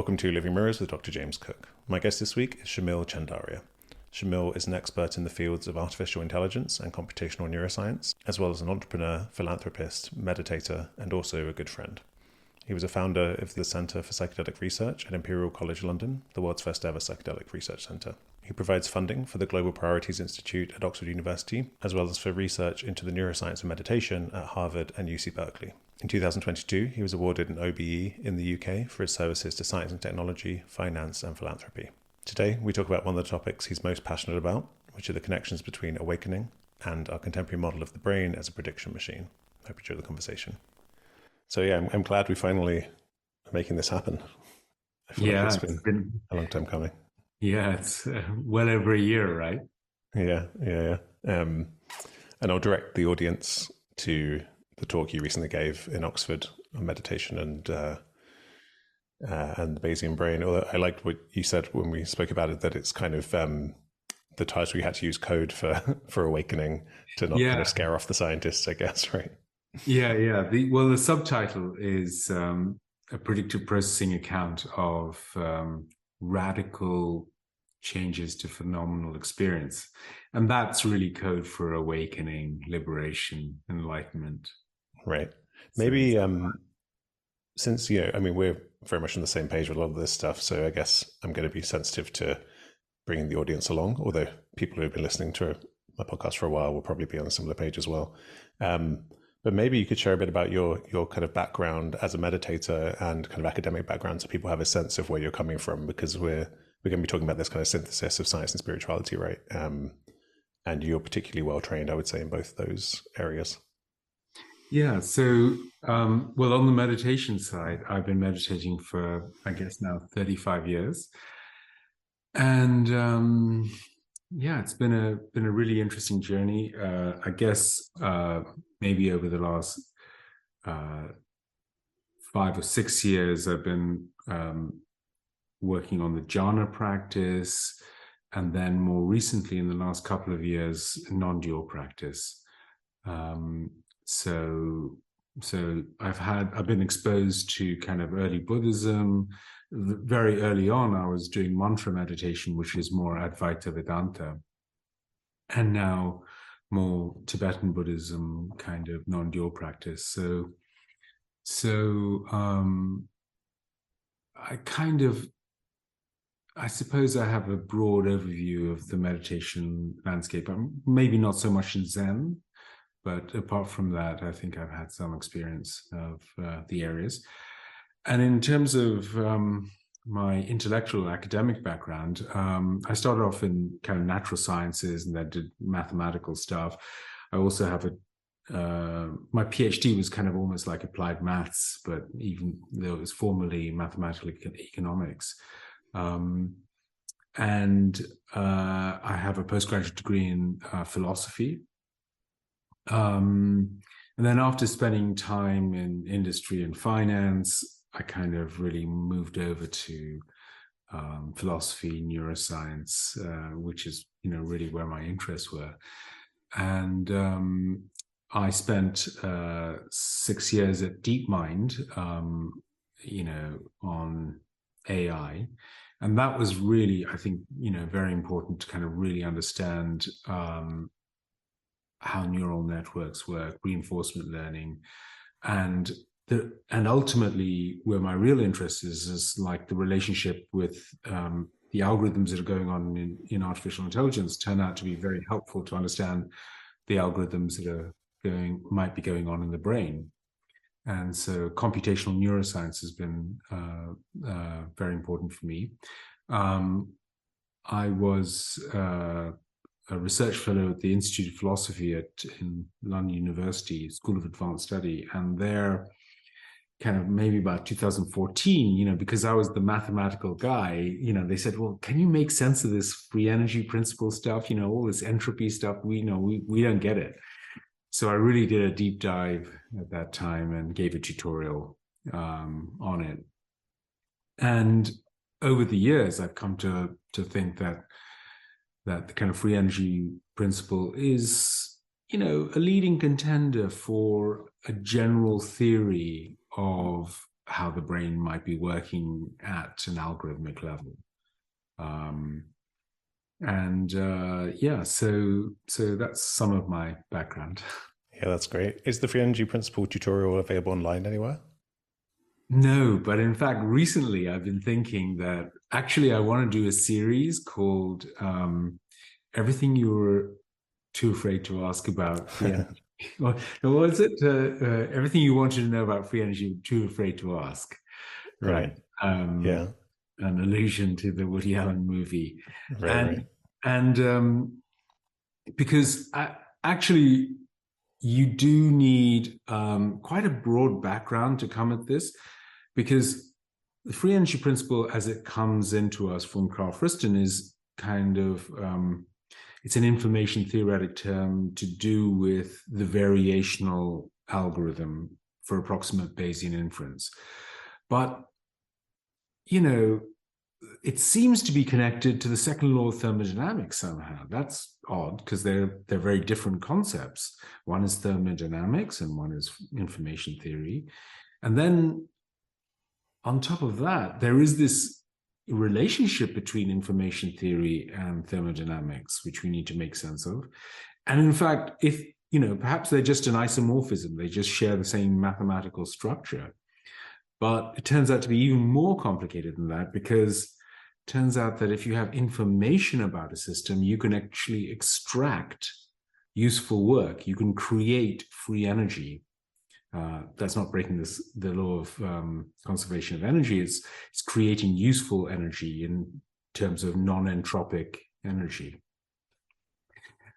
Welcome to Living Mirrors with Dr. James Cooke. My guest this week is Shamil Chandaria. Shamil is an expert in the fields of artificial intelligence and computational neuroscience, as well as an entrepreneur, philanthropist, meditator, and also a good friend. He was a founder of the Centre for Psychedelic Research at Imperial College London, the world's first ever psychedelic research centre. He provides funding for the Global Priorities Institute at Oxford University, as well as for research into the neuroscience of meditation at Harvard and UC Berkeley. In 2022, he was awarded an OBE in the UK for his services to science and technology, finance, and philanthropy. Today, we talk about one of the topics he's most passionate about, which are the connections between awakening and our contemporary model of the brain as a prediction machine. I hope you enjoy the conversation. So yeah, I'm glad we finally are making this happen. I feel like it's been a long time coming. Yeah, it's well over a year, right? Yeah. And I'll direct the audience to the talk you recently gave in Oxford on meditation and the Bayesian brain. Although I liked what you said when we spoke about it, that it's kind of the times we had to use code for awakening to not kind of scare off the scientists, I guess, right? Yeah. The subtitle is a predictive processing account of radical changes to phenomenal experience. And that's really code for awakening, liberation, enlightenment. Right. Maybe since, we're very much on the same page with a lot of this stuff, so I guess I'm going to be sensitive to bringing the audience along, although people who have been listening to my podcast for a while will probably be on a similar page as well. But maybe you could share a bit about your kind of background as a meditator and kind of academic background, so people have a sense of where you're coming from, because we're going to be talking about this kind of synthesis of science and spirituality, right? And you're particularly well trained, I would say, in both those areas. Yeah. So, on the meditation side, I've been meditating for, I guess now 35 years. And it's been a really interesting journey. I guess maybe over the last 5 or 6 years, I've been working on the jhana practice, and then more recently, in the last couple of years, non-dual practice. So I've been exposed to kind of early Buddhism. Very early on, I was doing mantra meditation, which is more Advaita Vedanta, and now more Tibetan Buddhism, kind of non-dual practice. So I suppose I have a broad overview of the meditation landscape. Maybe not so much in Zen, but apart from that, I think I've had some experience of the areas. And in terms of my intellectual academic background, I started off in kind of natural sciences and then did mathematical stuff. I also have my PhD was kind of almost like applied maths, but even though it was formally mathematical economics. And I have a postgraduate degree in philosophy. And then after spending time in industry and finance, I kind of really moved over to philosophy, neuroscience, which is, really where my interests were. And I spent 6 years at DeepMind, on AI. And that was really, I think, very important to kind of really understand how neural networks work, reinforcement learning, and ultimately where my real interest is like the relationship with the algorithms that are going on in artificial intelligence turn out to be very helpful to understand the algorithms that might be going on in the brain. And so computational neuroscience has been very important for me. I was a research fellow at the Institute of Philosophy in London University School of Advanced Study, and there, kind of maybe about 2014, because I was the mathematical guy, they said, well, can you make sense of this free energy principle stuff? All this entropy stuff, we don't get it. So I really did a deep dive at that time and gave a tutorial on it. And over the years, I've come to think that the kind of free energy principle is, a leading contender for a general theory of how the brain might be working at an algorithmic level. So that's some of my background. Yeah, that's great. Is the free energy principle tutorial available online anywhere? No, but in fact, recently I've been thinking that actually I want to do a series called Everything You Were Too Afraid to Ask About Free Energy. What was it? Everything You Wanted to Know About Free Energy, Too Afraid to Ask. Right. Yeah. An allusion to the Woody Allen movie. Right. And because actually you do need quite a broad background to come at this, because the free energy principle as it comes into us from Carl Friston is kind of, it's an information theoretic term to do with the variational algorithm for approximate Bayesian inference. But, you know, it seems to be connected to the second law of thermodynamics somehow. That's odd because they're very different concepts. One is thermodynamics and one is information theory. And then on top of that, there is this relationship between information theory and thermodynamics, which we need to make sense of. And in fact, if, you know, perhaps they're just an isomorphism, they just share the same mathematical structure. But it turns out to be even more complicated than that, because it turns out that if you have information about a system, you can actually extract useful work. You can create free energy. That's not breaking the law of conservation of energy. It's creating useful energy in terms of non-entropic energy.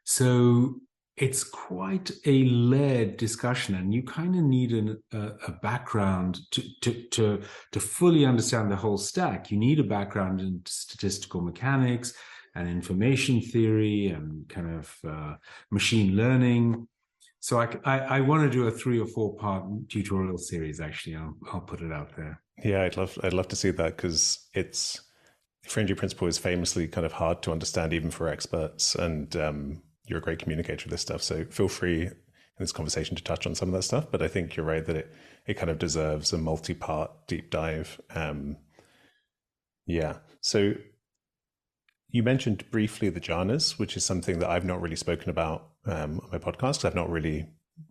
So it's quite a layered discussion, and you kind of need a background to fully understand the whole stack. You need a background in statistical mechanics and information theory and kind of machine learning. So I want to do a 3 or 4 part tutorial series. Actually, I'll put it out there. Yeah, I'd love to see that, because free energy principle is famously kind of hard to understand even for experts, and you're a great communicator of this stuff. So feel free in this conversation to touch on some of that stuff. But I think you're right that it kind of deserves a multi-part deep dive. Yeah. So you mentioned briefly the jhanas, which is something that I've not really spoken about on my podcast.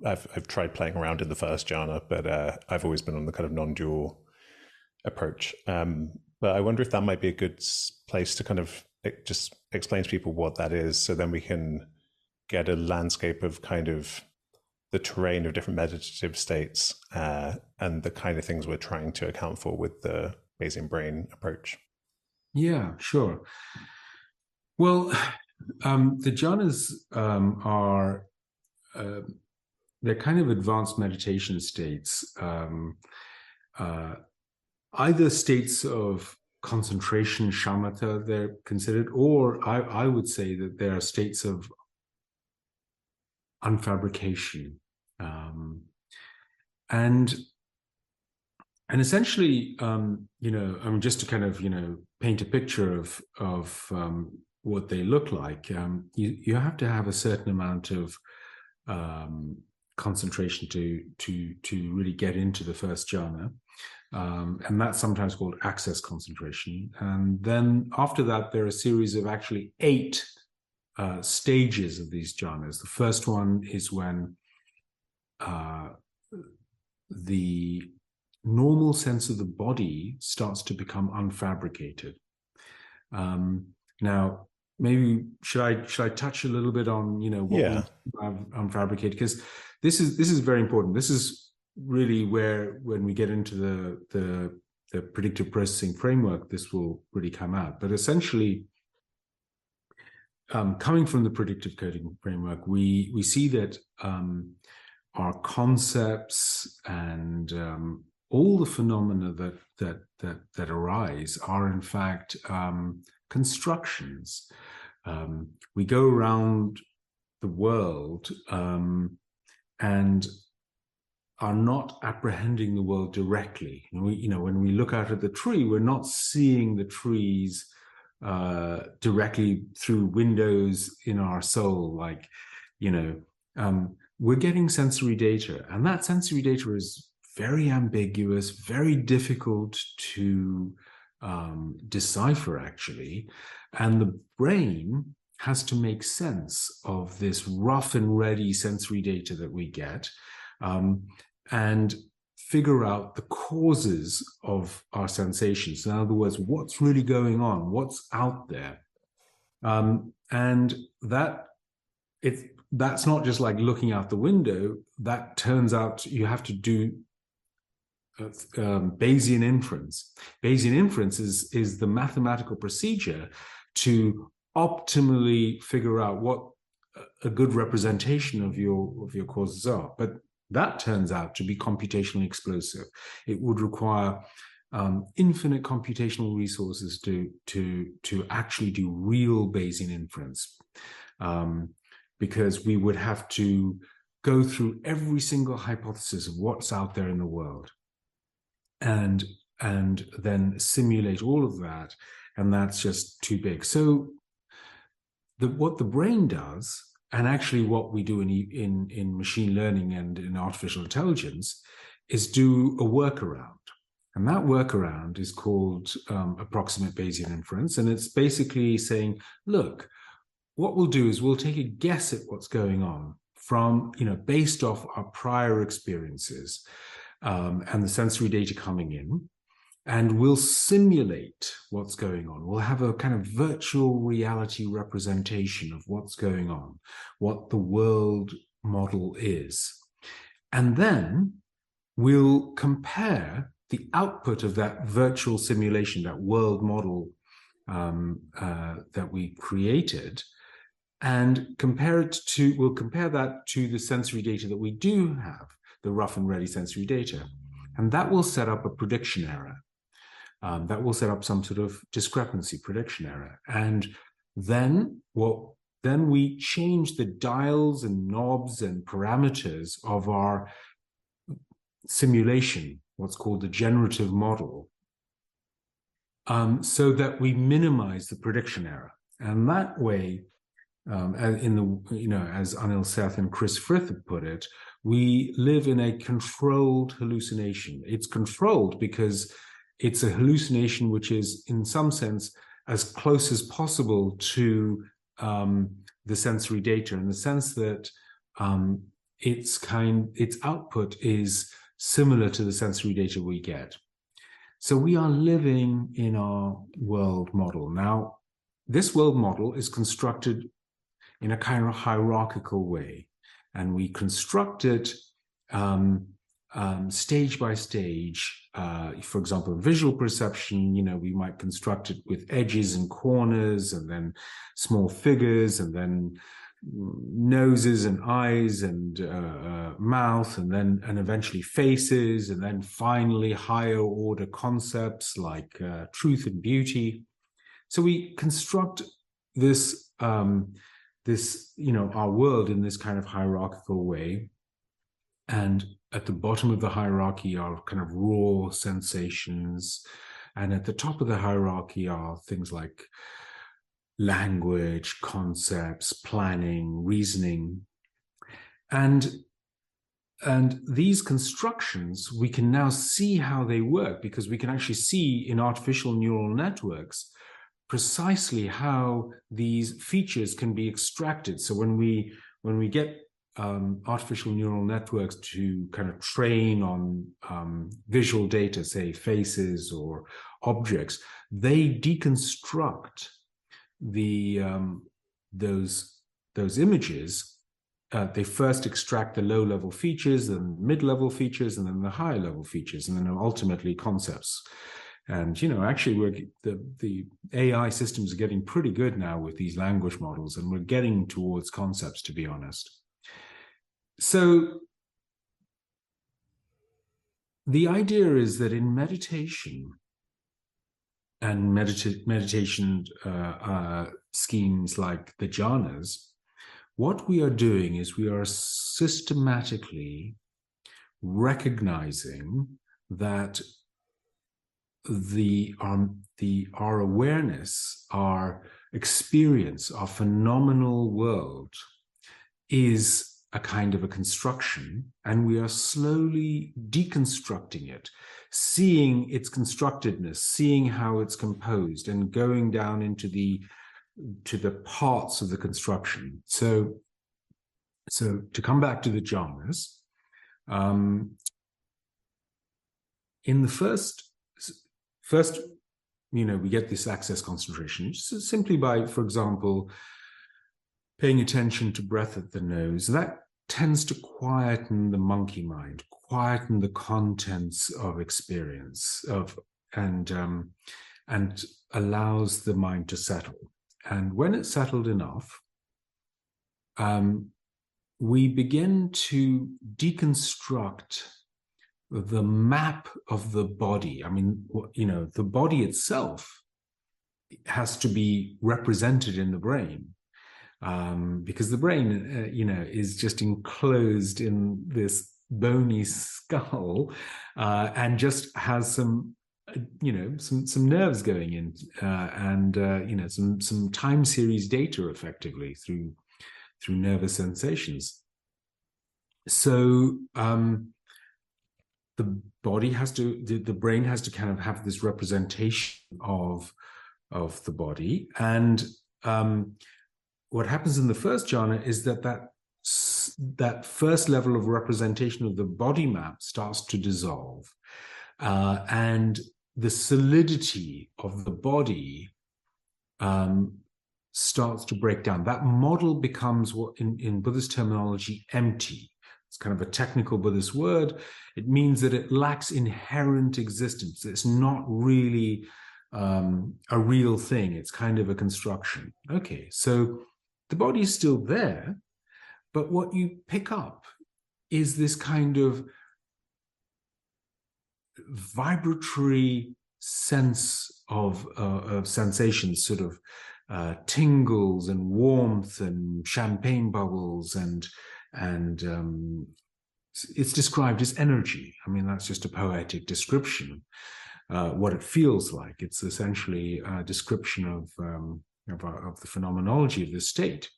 I've tried playing around in the first jhana, but I've always been on the kind of non-dual approach. But I wonder if that might be a good place to kind of just explain to people what that is, so then we can get a landscape of kind of the terrain of different meditative states and the kind of things we're trying to account for with the Bayesian brain approach. Yeah, sure. Well, the jhanas are they're kind of advanced meditation states, either states of concentration, shamatha, they're considered, or I would say that there are states of unfabrication, and essentially, just to kind of paint a picture of what they look like. You have to have a certain amount of concentration to really get into the first jhana. And that's sometimes called access concentration. And then after that, there are a series of actually 8 stages of these jhanas. The first one is when the normal sense of the body starts to become unfabricated. Now, maybe should I touch a little bit on what we have unfabricated, because this is very important. This is really where, when we get into the predictive processing framework, this will really come out. But essentially, coming from the predictive coding framework, we see that our concepts and all the phenomena that arise are in fact constructions. We go around the world and are not apprehending the world directly. When we look out at the tree, we're not seeing the trees directly through windows in our soul. We're getting sensory data, and that sensory data is very ambiguous, very difficult to decipher, actually. And the brain has to make sense of this rough and ready sensory data that we get, and figure out the causes of our sensations. In other words, what's really going on, what's out there. And that's not just like looking out the window. That turns out you have to do Bayesian inference. Bayesian inference is the mathematical procedure to optimally figure out what a good representation of your causes are. But that turns out to be computationally explosive. It would require infinite computational resources to actually do real Bayesian inference, because we would have to go through every single hypothesis of what's out there in the world, and then simulate all of that, and that's just too big. So what the brain does, and actually what we do in machine learning and in artificial intelligence, is do a workaround. And that workaround is called approximate Bayesian inference. And it's basically saying, look, what we'll do is we'll take a guess at what's going on from, based off our prior experiences and the sensory data coming in. And we'll simulate what's going on. We'll have a kind of virtual reality representation of what's going on, what the world model is. And then we'll compare the output of that virtual simulation, that world model that we created, and we'll compare that to the sensory data that we do have, the rough and ready sensory data. And that will set up a prediction error. That will set up some sort of discrepancy prediction error. And then we change the dials and knobs and parameters of our simulation, what's called the generative model, so that we minimize the prediction error. And that way, as Anil Seth and Chris Frith have put it, we live in a controlled hallucination. It's controlled because it's a hallucination which is, in some sense, as close as possible to the sensory data, in the sense that its output is similar to the sensory data we get. So we are living in our world model. Now, this world model is constructed in a kind of hierarchical way, and we construct it stage by stage. For example, visual perception, we might construct it with edges and corners, and then small figures, and then noses and eyes and mouth, and eventually faces, and then finally higher order concepts like truth and beauty. So we construct this, our world in this kind of hierarchical way. And at the bottom of the hierarchy are kind of raw sensations. And at the top of the hierarchy are things like language, concepts, planning, reasoning. And these constructions, we can now see how they work, because we can actually see in artificial neural networks precisely how these features can be extracted. So when we get artificial neural networks to kind of train on visual data, say faces or objects, they deconstruct those images. They first extract the low-level features, then mid-level features, and then the higher-level features, and then ultimately concepts. And actually, the AI systems are getting pretty good now with these language models, and we're getting towards concepts, to be honest. So the idea is that in meditation and meditation schemes like the jhanas, what we are doing is we are systematically recognizing that our awareness, our experience, our phenomenal world is a kind of a construction, and we are slowly deconstructing it, seeing its constructedness, seeing how it's composed, and going down into the parts of the construction. So to come back to the jhanas, in the first, we get this access concentration simply by, for example, paying attention to breath at the nose. That tends to quieten the monkey mind, quieten the contents of experience, and allows the mind to settle. And when it's settled enough, we begin to deconstruct the map of the body. I mean, the body itself has to be represented in the brain, because the brain, is just enclosed in this bony skull, and just has some nerves going in, and some time series data effectively through nervous sensations. So the brain has to kind of have this representation of the body, and what happens in the first jhana is that first level of representation of the body map starts to dissolve, and the solidity of the body starts to break down. That model becomes what in Buddhist terminology, empty. It's kind of a technical Buddhist word. It means that it lacks inherent existence. It's not really a real thing. It's kind of a construction. Okay, so the body is still there, but what you pick up is this kind of vibratory sense of sensations, sort of tingles and warmth and champagne bubbles, and it's described as energy. I mean, that's just a poetic description. What it feels like, it's essentially a description of the phenomenology of the state.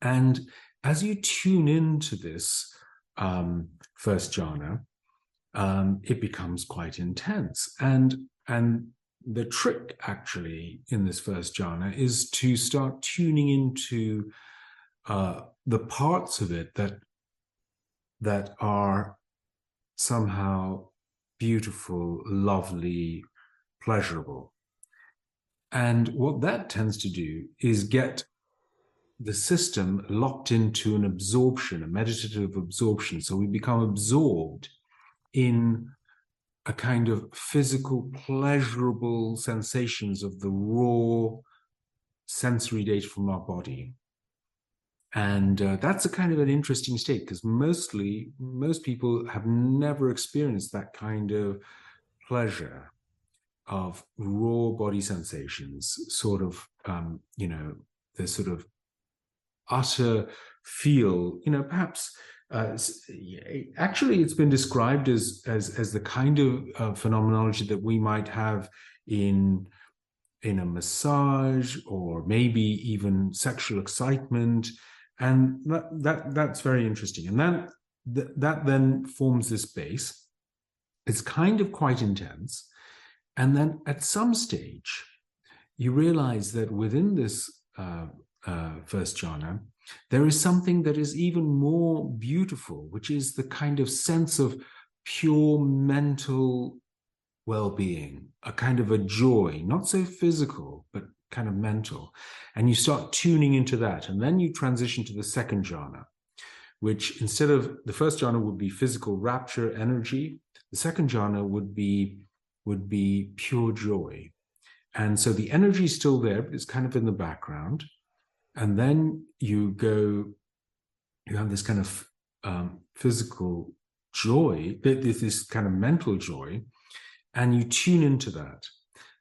And as you tune into this first jhana, it becomes quite intense. And the trick actually in this first jhana is to start tuning into the parts of it that are somehow beautiful, lovely, pleasurable. And what that tends to do is get the system locked into an absorption, a meditative absorption. So we become absorbed in a kind of physical, pleasurable sensations of the raw sensory data from our body. And that's a kind of an interesting state, because most people have never experienced that kind of pleasure of raw body sensations, sort of, the sort of utter feel, perhaps, actually it's been described as the kind of phenomenology that we might have in a massage, or maybe even sexual excitement. And that's very interesting. And that then forms this base. It's kind of quite intense. And then at some stage, you realize that within this first jhana, there is something that is even more beautiful, which is the kind of sense of pure mental well-being, a kind of a joy, not so physical, but kind of mental. And you start tuning into that. And then you transition to the second jhana, which instead of the first jhana would be physical rapture, energy. The second jhana would be pure joy. And so the energy is still there, but it's kind of in the background. And then you have this kind of physical joy, this kind of mental joy, and you tune into that.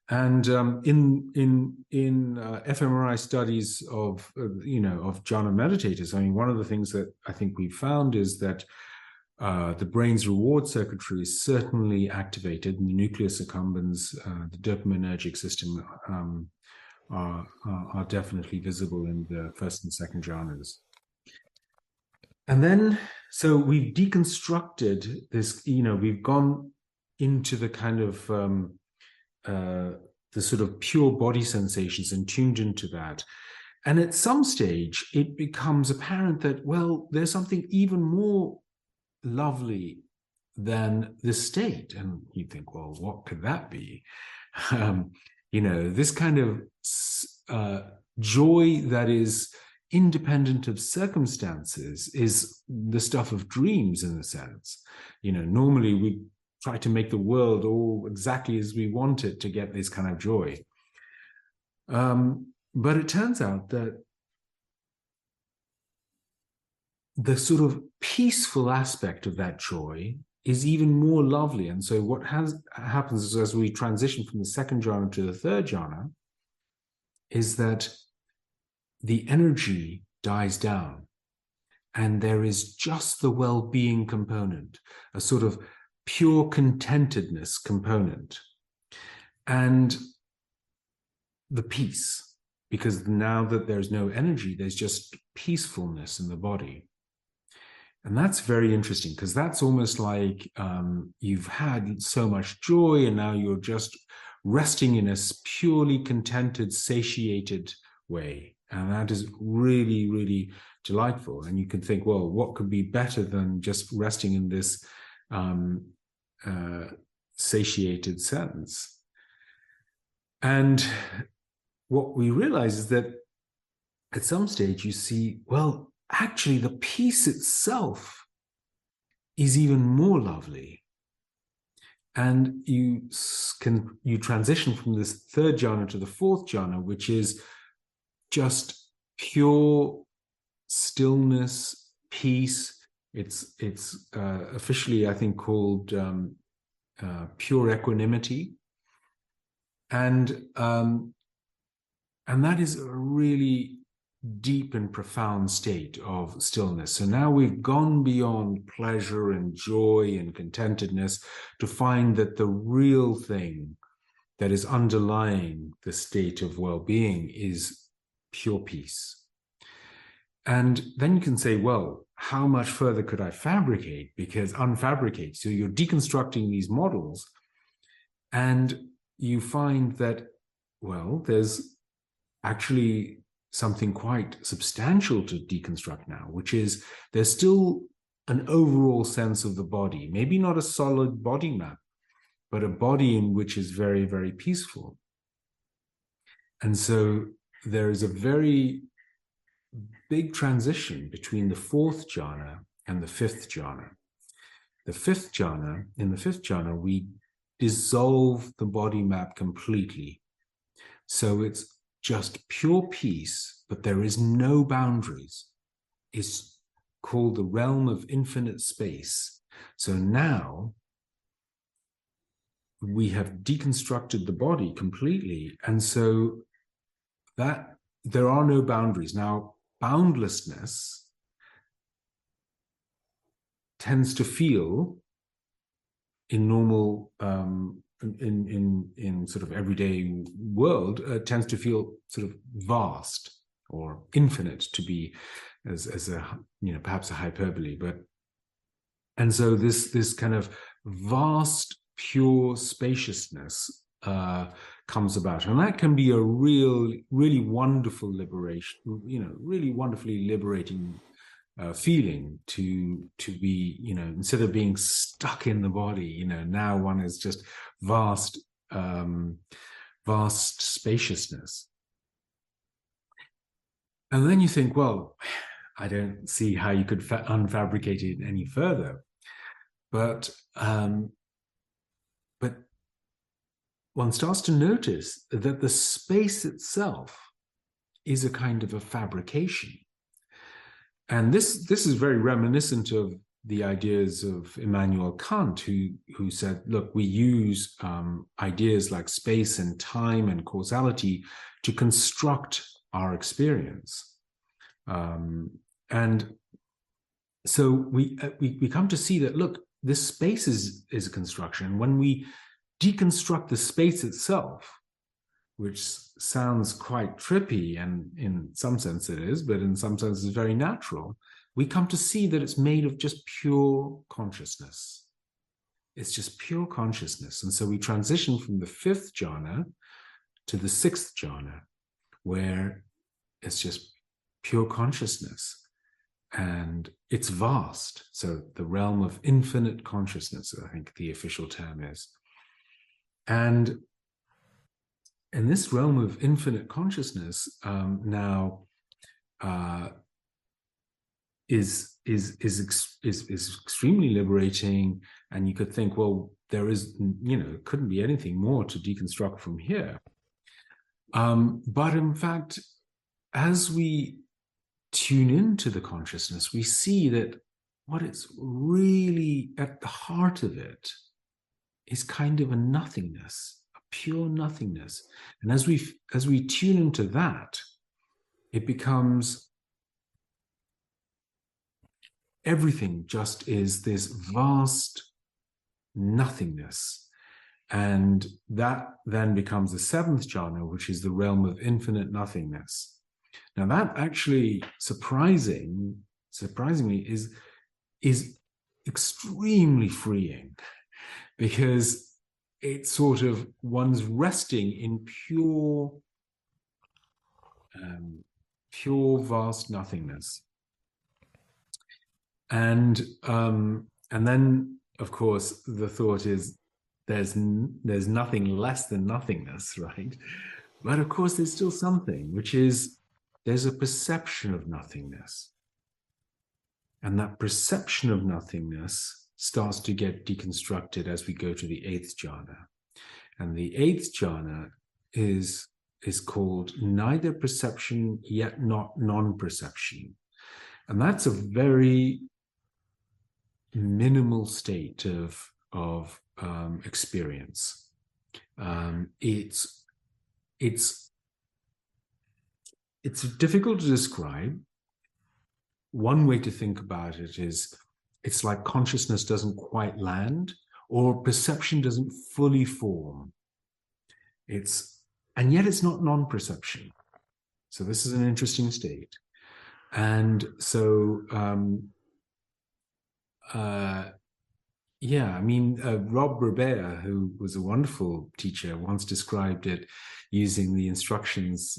And in fMRI studies of jhana meditators, I mean, one of the things that I think we found is that the brain's reward circuitry is certainly activated, and the nucleus accumbens, the dopaminergic system, are definitely visible in the first and second jhanas. And then, so we've deconstructed this, we've gone into the kind of the sort of pure body sensations and tuned into that. And at some stage, it becomes apparent that, well, there's something even more lovely than this state. And you think, well, what could that be? This kind of joy that is independent of circumstances is the stuff of dreams, in a sense. Normally we try to make the world all exactly as we want it to get this kind of joy. But it turns out that the sort of peaceful aspect of that joy is even more lovely. And so what happens is, as we transition from the second jhana to the third jhana, is that the energy dies down and there is just the well-being component, a sort of pure contentedness component, and the peace, because now that there's no energy, there's just peacefulness in the body. And that's very interesting, because that's almost like you've had so much joy and now you're just resting in a purely contented, satiated way. And that is really, really delightful. And you can think, well, what could be better than just resting in this satiated sense? And what we realize is that at some stage you see, well, actually the peace itself is even more lovely. And you transition from this third jhana to the fourth jhana, which is just pure stillness, peace. It's officially, I think, called pure equanimity, and that is a really deep and profound state of stillness. So now we've gone beyond pleasure and joy and contentedness to find that the real thing that is underlying the state of well-being is pure peace. And then you can say, well, how much further could I fabricate? Because unfabricate. So you're deconstructing these models and you find that, well, there's actually something quite substantial to deconstruct now, which is there's still an overall sense of the body, maybe not a solid body map, but a body in which is very, very peaceful. And so there is a very big transition between the fourth jhana and the fifth jhana. In the fifth jhana, we dissolve the body map completely. So it's just pure peace, but there is no boundaries. It's called the realm of infinite space. So now we have deconstructed the body completely. And so that there are no boundaries. Now, boundlessness tends to feel in normal, in sort of everyday world, tends to feel sort of vast or infinite, to be as a, perhaps a hyperbole, and so this kind of vast, pure spaciousness comes about, and that can be a really wonderful liberation, really wonderfully liberating feeling to be, instead of being stuck in the body, now one is just vast spaciousness. And then you think, well, I don't see how you could unfabricate it any further, but one starts to notice that the space itself is a kind of a fabrication. And this is very reminiscent of the ideas of Immanuel Kant, who said, look, we use ideas like space and time and causality to construct our experience. And so we come to see that, look, this space is a construction. When we deconstruct the space itself, which sounds quite trippy, and in some sense it is, but in some sense it's very natural. we come to see that it's made of just pure consciousness. It's just pure consciousness. And so we transition from the fifth jhana to the sixth jhana, where it's just pure consciousness. And it's vast. So the realm of infinite consciousness, I think the official term is. And in this realm of infinite consciousness is extremely liberating. And you could think, well, there is, couldn't be anything more to deconstruct from here. But in fact, as we tune into the consciousness, we see that what is really at the heart of it is kind of a nothingness, a pure nothingness. And as we tune into that, it becomes everything just is this vast nothingness. And that then becomes the seventh jhana, which is the realm of infinite nothingness. Now that actually surprisingly is extremely freeing, because it's sort of one's resting in pure vast nothingness. And then of course the thought is there's nothing less than nothingness, right? But of course there's still something, which is there's a perception of nothingness. And that perception of nothingness starts to get deconstructed as we go to the eighth jhana. And the eighth jhana is called neither perception yet not non-perception. And that's a very minimal state of experience. It's difficult to describe. One way to think about it is it's like consciousness doesn't quite land, or perception doesn't fully form. And yet it's not non-perception. So this is an interesting state. And so, Rob Berbera, who was a wonderful teacher, once described it using the instructions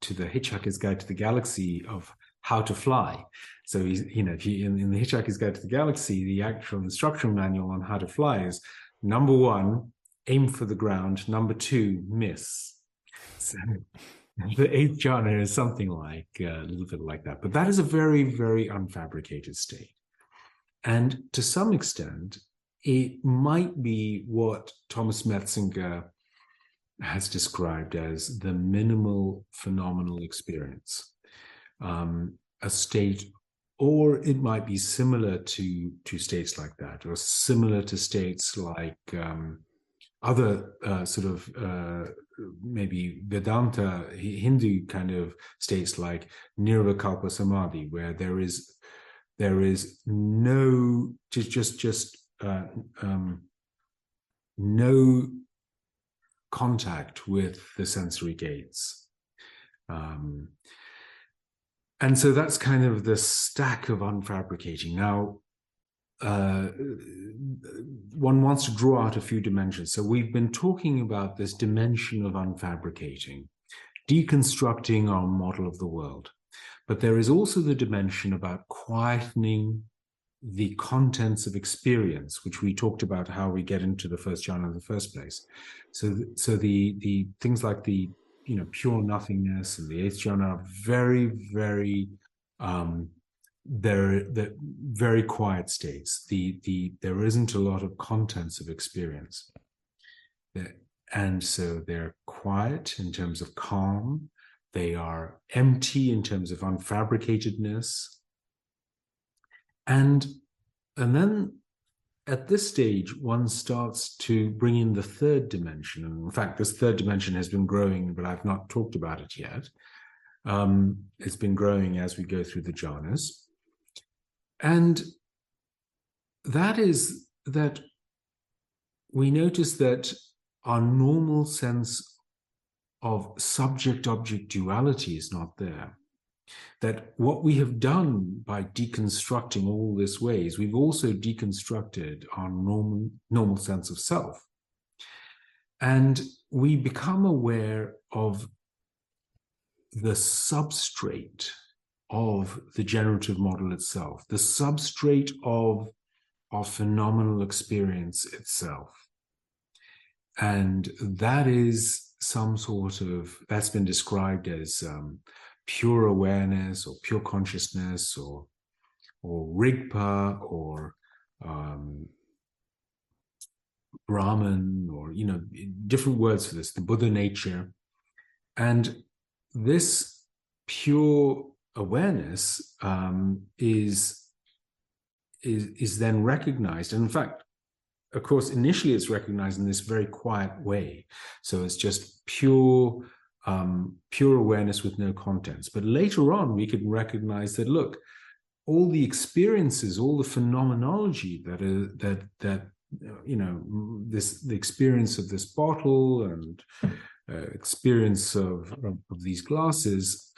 to the Hitchhiker's Guide to the Galaxy of how to fly. So in the Hitchhiker's Guide to the Galaxy, the actual instruction manual on how to fly is: number 1, aim for the ground; number 2, miss. So the eighth jhana is something like a little bit like that. But that is a very, very unfabricated state. And to some extent, it might be what Thomas Metzinger has described as the minimal phenomenal experience. A state, or it might be similar to states like that, or similar to states like other maybe Vedanta, Hindu kind of states like Nirvikalpa Samadhi, where there is no no contact with the sensory gates. And so that's kind of the stack of unfabricating. Now, one wants to draw out a few dimensions. So we've been talking about this dimension of unfabricating, deconstructing our model of the world. But there is also the dimension about quietening the contents of experience, which we talked about how we get into the first jhana in the first place. So the things like the pure nothingness and the eighth jhana are very, very they're very quiet states. There isn't a lot of contents of experience, and so they're quiet in terms of calm. They are empty in terms of unfabricatedness. And then at this stage, one starts to bring in the third dimension. And in fact, this third dimension has been growing, but I've not talked about it yet. It's been growing as we go through the jhanas. And that is that we notice that our normal sense of subject-object duality is not there. that what we have done by deconstructing all this ways, we've also deconstructed our normal sense of self. And we become aware of the substrate of the generative model itself, the substrate of our phenomenal experience itself. And that is some sort of, that's been described as pure awareness or pure consciousness or Rigpa or Brahman, or, you know, different words for this, the Buddha nature. And this pure awareness is then recognized. And in fact, of course, initially it's recognized in this very quiet way. So it's just pure awareness with no contents. But later on, we can recognize that, look, all the experiences, all the phenomenology that you know, the experience of this bottle and experience of these glasses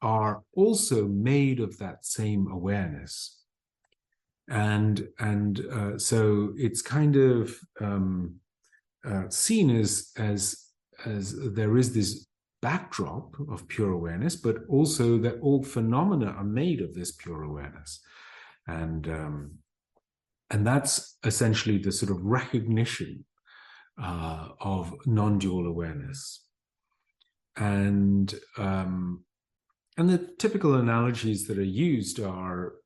are also made of that same awareness. And so it's kind of seen as there is this backdrop of pure awareness, but also that all phenomena are made of this pure awareness. And that's essentially the sort of recognition of non-dual awareness. And the typical analogies that are used are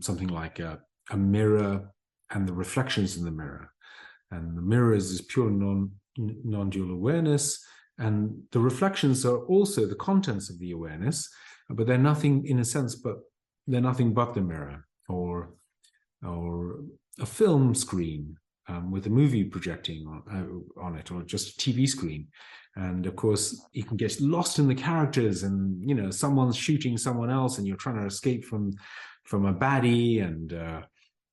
something like a mirror and the reflections in the mirror. And the mirror is this pure non-dual awareness, and the reflections are also the contents of the awareness, but they're nothing, in a sense, but they're nothing but the mirror, or a film screen with a movie projecting on it, or just a TV screen. And of course, you can get lost in the characters, and, you know, someone's shooting someone else, and you're trying to escape from a baddie, and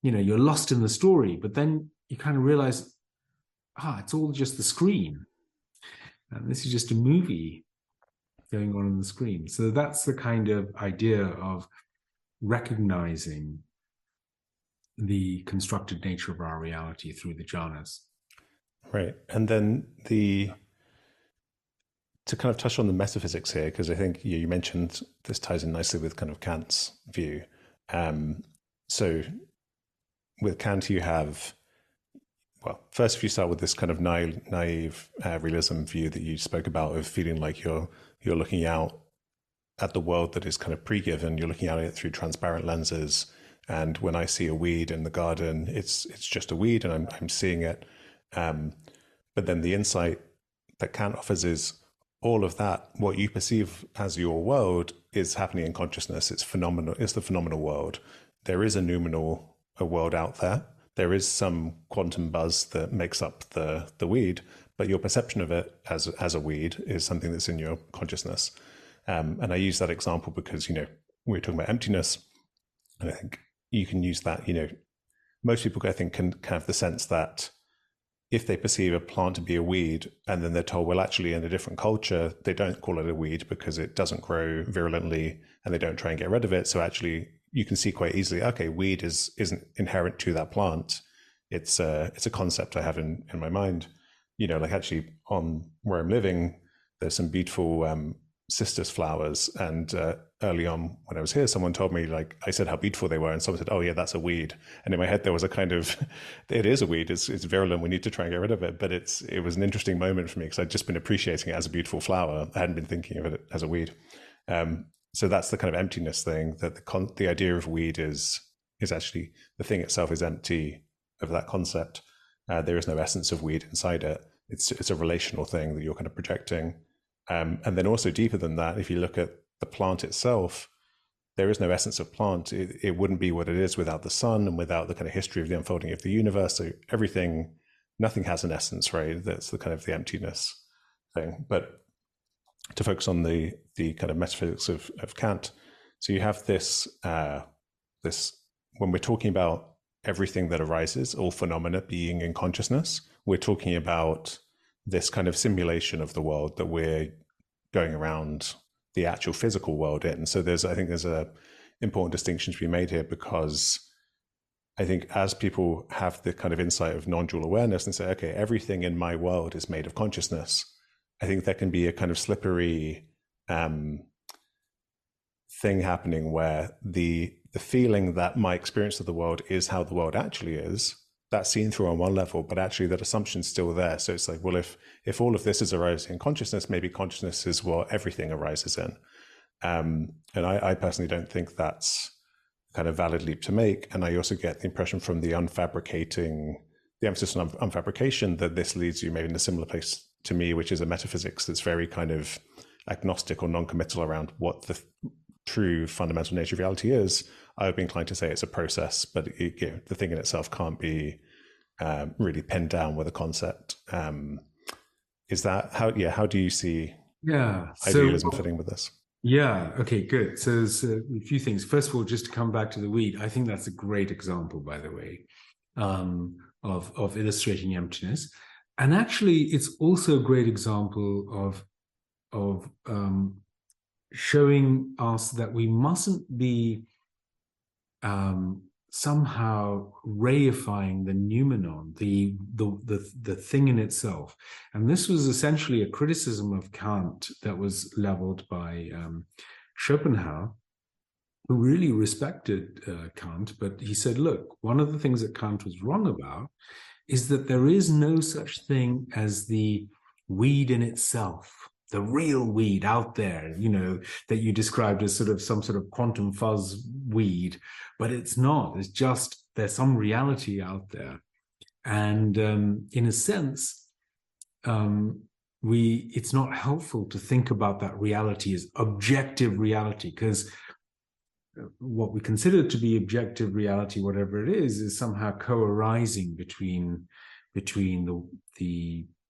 you know, you're lost in the story. But then you kind of realize, it's all just the screen, and this is just a movie going on the screen. So that's the kind of idea of recognizing the constructed nature of our reality through the jhanas. Right. And then to kind of touch on the metaphysics here, because I think you mentioned this ties in nicely with kind of Kant's view. So with Kant, you have, well, first, if you start with this kind of naive realism view that you spoke about, of feeling like you're looking out at the world that is kind of pre-given, you're looking at it through transparent lenses. And when I see a weed in the garden, it's just a weed, and I'm seeing it. But then the insight that Kant offers is all of that, what you perceive as your world, is happening in consciousness. It's phenomenal. It's the phenomenal world. There is a world out there. There is some quantum buzz that makes up the weed, but your perception of it as a weed is something that's in your consciousness. And I use that example because, you know, we're talking about emptiness, and I think you can use that. You know, most people, I think, can have the sense that if they perceive a plant to be a weed, and then they're told, well, actually, in a different culture, they don't call it a weed because it doesn't grow virulently, and they don't try and get rid of it. So actually, you can see quite easily, okay, weed isn't inherent to that plant. It's a concept I have in my mind. You know, like actually on where I'm living, there's some beautiful cistus flowers, and early on when I was here, someone told me, like, I said how beautiful they were, and someone said, oh yeah, that's a weed. And in my head there was a kind of, it is a weed, it's virulent, we need to try and get rid of it. But it was an interesting moment for me because I'd just been appreciating it as a beautiful flower. I hadn't been thinking of it as a weed. So that's the kind of emptiness thing, that the idea of weed is actually, the thing itself is empty of that concept. There is no essence of weed inside it. It's a relational thing that you're kind of projecting. And then also deeper than that, if you look at the plant itself, there is no essence of plant. It wouldn't be what it is without the sun and without the kind of history of the unfolding of the universe. So nothing has an essence, right? That's the kind of the emptiness thing. But to focus on the kind of metaphysics of Kant, so you have this when we're talking about everything that arises, all phenomena being in consciousness, we're talking about this kind of simulation of the world that we're going around the actual physical world in. So I think there's a important distinction to be made here, because I think as people have the kind of insight of non-dual awareness and say, okay, everything in my world is made of consciousness, I think there can be a kind of slippery thing happening where the feeling that my experience of the world is how the world actually is, that's seen through on one level, but actually that assumption's still there. So it's like, well, if all of this is arising in consciousness, maybe consciousness is what everything arises in. And I personally don't think that's kind of valid leap to make. And I also get the impression from the unfabricating, the emphasis on unfabrication, that this leads you maybe in a similar place to me, which is a metaphysics that's very kind of agnostic or non-committal around what the true fundamental nature of reality is. I would be inclined to say it's a process, but the thing in itself can't be really pinned down with a concept. Is that how? Yeah, how do you see idealism fitting with this? Yeah. Okay. Good. So there's a few things. First of all, just to come back to the weed, I think that's a great example, by the way, of illustrating emptiness, and actually, it's also a great example of showing us that we mustn't be somehow reifying the noumenon, the thing in itself. And this was essentially a criticism of Kant that was leveled by Schopenhauer, who really respected Kant, but he said, look, one of the things that Kant was wrong about is that there is no such thing as the weed in itself, the real weed out there, that you described as some sort of quantum fuzz weed, but it's not. It's just, there's some reality out there. And in a sense, it's not helpful to think about that reality as objective reality, because what we consider to be objective reality, whatever it is somehow co-arising between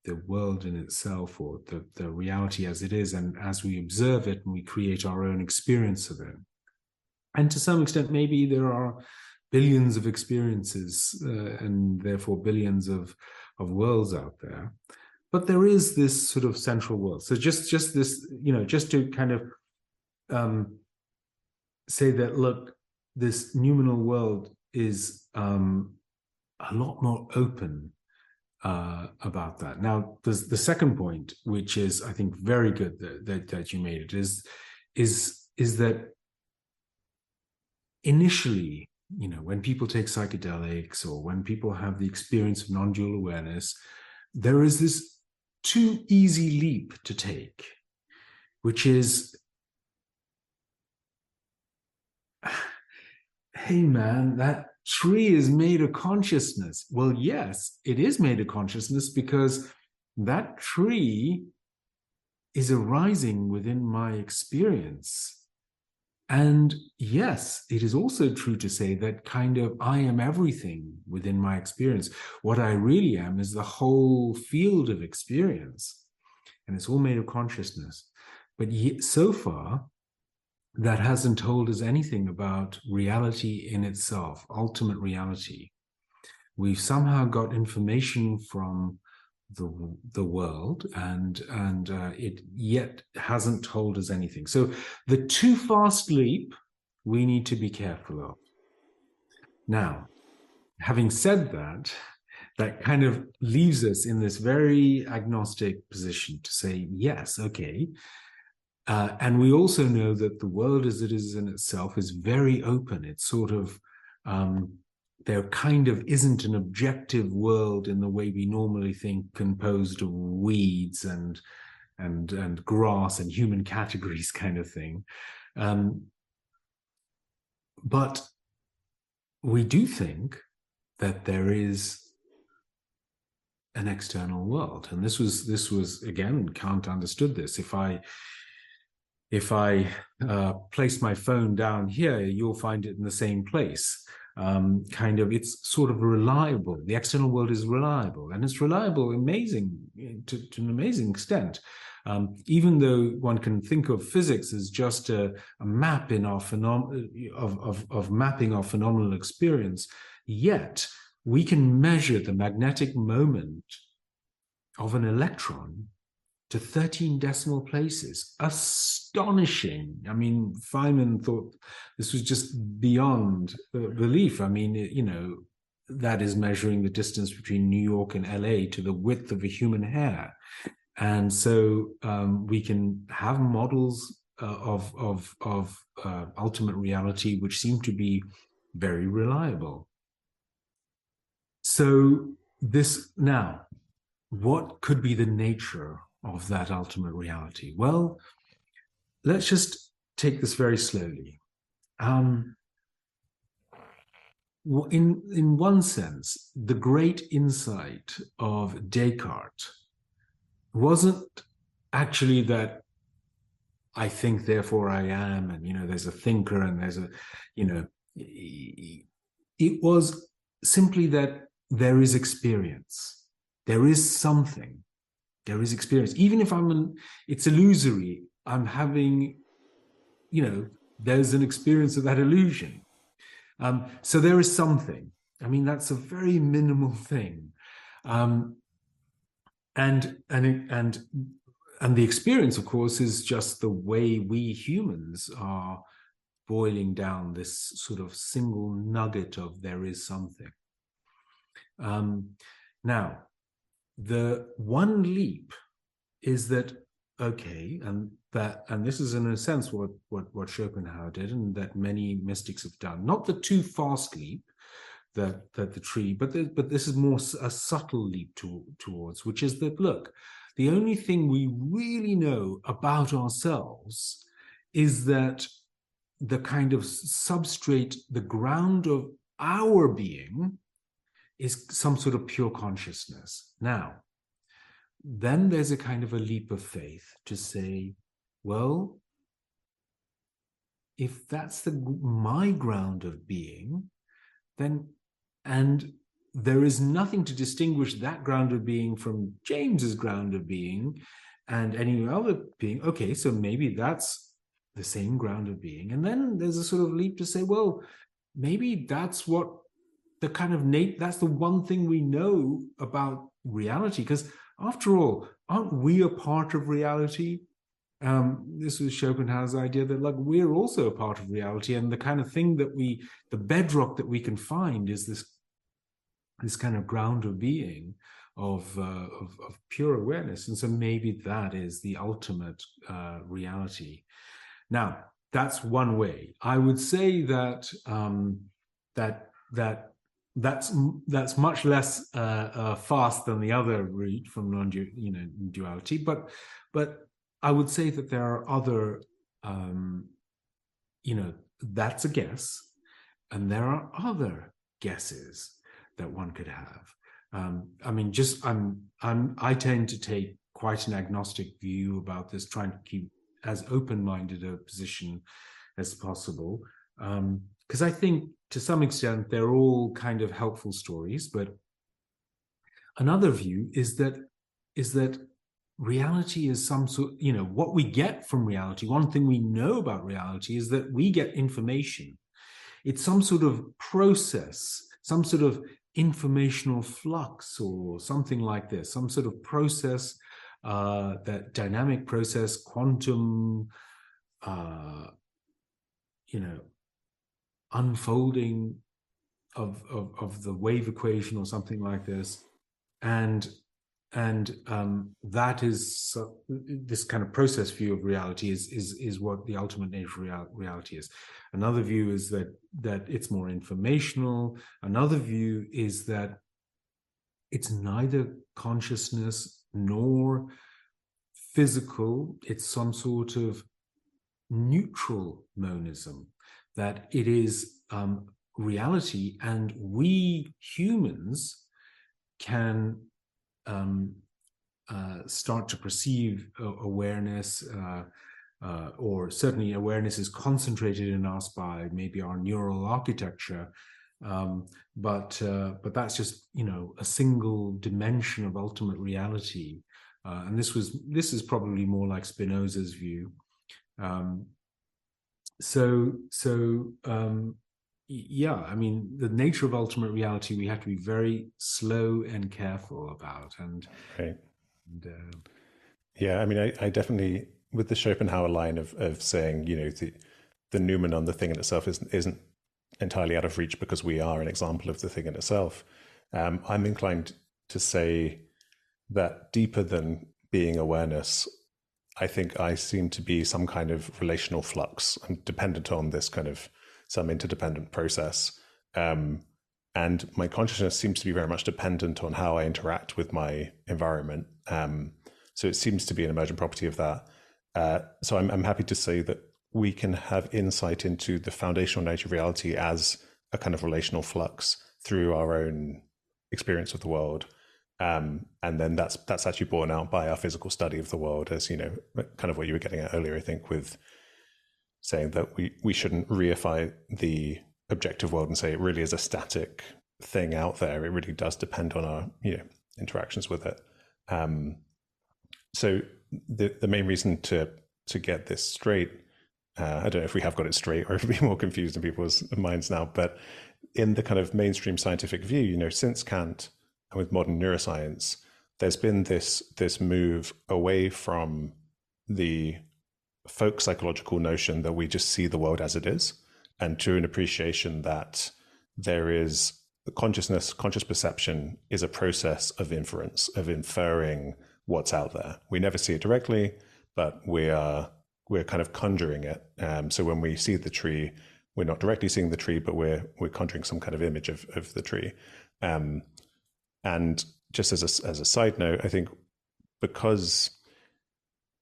the world in itself, or the reality as it is, and as we observe it and we create our own experience of it. And to some extent, maybe there are billions of experiences and therefore billions of worlds out there. But there is this sort of central world. So just this, just to kind of say that, look, this noumenal world is a lot more open about that. Now, the second point, which is, I think, very good that you made it, is that initially, when people take psychedelics or when people have the experience of non-dual awareness, there is this too easy leap to take, which is, hey man, that tree is made of consciousness. Well, yes, it is made of consciousness, because that tree is arising within my experience. And yes, it is also true to say that kind of I am everything within my experience. What I really am is the whole field of experience, and it's all made of consciousness. But so far, that hasn't told us anything about reality in itself, ultimate reality. We've somehow got information from the world, and it yet hasn't told us anything. So the too fast leap, we need to be careful of. Now, having said that, that kind of leaves us in this very agnostic position to say, yes, okay. And we also know that the world as it is in itself is very open. It's sort of, there kind of isn't an objective world in the way we normally think, composed of weeds and grass and human categories kind of thing. But we do think that there is an external world. And this was again, Kant understood this. If I place my phone down here, you'll find it in the same place. It's sort of reliable. The external world is reliable, and it's reliable, amazing to an amazing extent. Even though one can think of physics as just a map in our of mapping our phenomenal experience, yet we can measure the magnetic moment of an electron to 13 decimal places. Astonishing. I mean, Feynman thought this was just beyond belief. I mean, that is measuring the distance between New York and LA to the width of a human hair. And so we can have models of ultimate reality which seem to be very reliable. So now, what could be the nature of that ultimate reality? Well, let's just take this very slowly. In one sense, the great insight of Descartes wasn't actually that I think, therefore I am, and there's a thinker and there's a, it was simply that there is experience, there is something, there is experience. Even if it's illusory, I'm having, there's an experience of that illusion. So there is something. I mean, that's a very minimal thing. And the experience, of course, is just the way we humans are boiling down this sort of single nugget of there is something. Now, the one leap is that, okay, and this is in a sense what Schopenhauer did, and that many mystics have done. Not the too fast leap that the tree, but this is more a subtle leap towards, which is that, look, the only thing we really know about ourselves is that the kind of substrate, the ground of our being, is some sort of pure consciousness. Now, then there's a kind of a leap of faith to say, well, if that's my ground of being, then, and there is nothing to distinguish that ground of being from James's ground of being and any other being, okay, so maybe that's the same ground of being. And then there's a sort of leap to say, well, maybe that's what the kind of that's the one thing we know about reality, because after all, aren't we a part of reality? This was Schopenhauer's idea that, like, we're also a part of reality, and the kind of thing that the bedrock that we can find is this kind of ground of being, of pure awareness. And so maybe that is the ultimate reality. Now, that's one way. I would say that that's much less fast than the other route from non-duality, but I would say that there are other, that's a guess, and there are other guesses that one could have. I tend to take quite an agnostic view about this, trying to keep as open-minded a position as possible, because I think to some extent they're all kind of helpful stories. But another view is that reality is some sort, what we get from reality. One thing we know about reality is that we get information. It's some sort of process, some sort of informational flux or something like this, some sort of process, that dynamic process, quantum, unfolding of the wave equation or something like this. And that is this kind of process view of reality is what the ultimate nature of reality is. Another view is that it's more informational. Another view is that it's neither consciousness nor physical. It's some sort of neutral monism, that it is reality, and we humans can start to perceive awareness, or certainly awareness is concentrated in us by maybe our neural architecture, but that's just a single dimension of ultimate reality, and this is probably more like Spinoza's view. Yeah, I mean, the nature of ultimate reality we have to be very slow and careful about. And right. Yeah, I mean, I definitely, with the Schopenhauer line of saying, the noumenon, the thing in itself, isn't entirely out of reach because we are an example of the thing in itself. I'm inclined to say that deeper than being awareness, I think I seem to be some kind of relational flux. I'm dependent on this kind of some interdependent process. Um, and my consciousness seems to be very much dependent on how I interact with my environment. So it seems to be an emergent property of that. So I'm happy to say that we can have insight into the foundational nature of reality as a kind of relational flux through our own experience of the world. And then that's actually borne out by our physical study of the world, as kind of what you were getting at earlier, I think, with saying that we shouldn't reify the objective world and say it really is a static thing out there. It really does depend on our interactions with it. So the main reason to get this straight, I don't know if we have got it straight or if it'll be more confused in people's minds now, but in the kind of mainstream scientific view, since Kant and with modern neuroscience, there's been this move away from the folk psychological notion that we just see the world as it is, and to an appreciation that there is conscious perception is a process of inference, of inferring what's out there. We never see it directly, but we're kind of conjuring it. So when we see the tree, we're not directly seeing the tree, but we're conjuring some kind of image of the tree. And just as a side note, I think because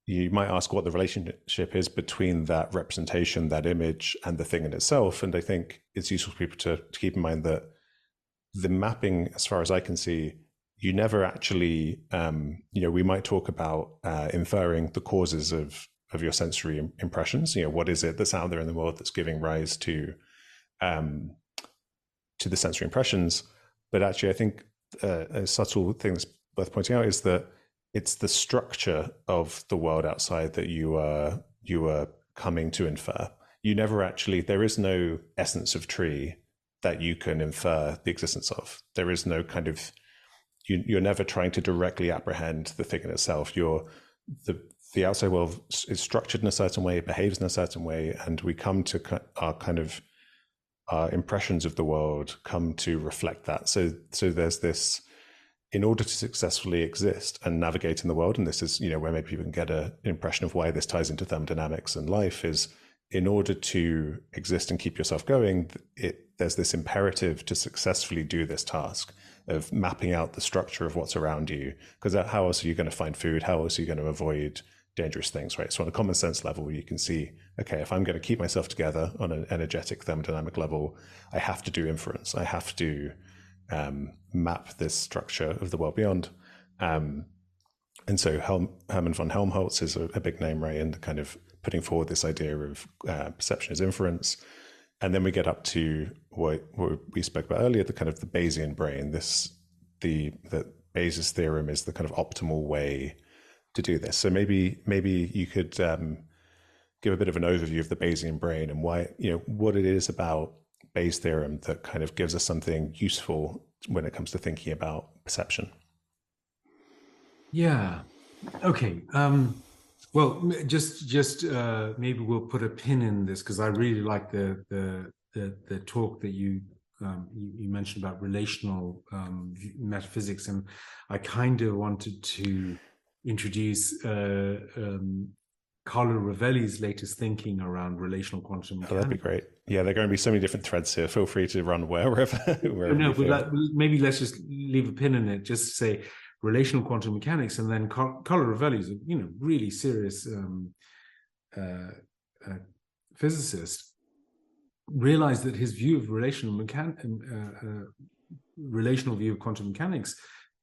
you might ask what the relationship is between that representation, that image, and the thing in itself. And I think it's useful for people to keep in mind that the mapping, as far as I can see, you never actually, we might talk about inferring the causes of your sensory impressions. What is it that's out there in the world that's giving rise to the sensory impressions? But actually, I think a subtle thing that's worth pointing out is that it's the structure of the world outside that you are coming to infer. You never actually, there is no essence of tree that you can infer the existence of. There is no kind of, you're never trying to directly apprehend the thing in itself. The outside world is structured in a certain way, it behaves in a certain way, and we come to our impressions of the world come to reflect that. So there's this, in order to successfully exist and navigate in the world, and this is where maybe people can get an impression of why this ties into thermodynamics and life, is in order to exist and keep yourself going, there's this imperative to successfully do this task of mapping out the structure of what's around you, because how else are you going to find food? How else are you going to avoid dangerous things, right? So on a common sense level, you can see, okay, if I'm going to keep myself together on an energetic thermodynamic level, I have to do inference. I have to map this structure of the world beyond. And so Hermann von Helmholtz is a big name, right? And kind of putting forward this idea of perception as inference. And then we get up to what we spoke about earlier, the kind of the Bayesian brain. The Bayes' theorem is the kind of optimal way to do this. So maybe you could give a bit of an overview of the Bayesian brain and why, what it is about Bayes' theorem that kind of gives us something useful when it comes to thinking about perception. Yeah. Okay. Well, just maybe we'll put a pin in this, because I really like the talk that you mentioned about relational metaphysics, and I kind of wanted to introduce Carlo Rovelli's latest thinking around relational quantum mechanics. Oh, that'd be great. Yeah, there are going to be so many different threads here. Feel free to run wherever. Maybe let's just leave a pin in it. Just say relational quantum mechanics, and then Carlo Rovelli is a really serious physicist. Realized that his view of relational view of quantum mechanics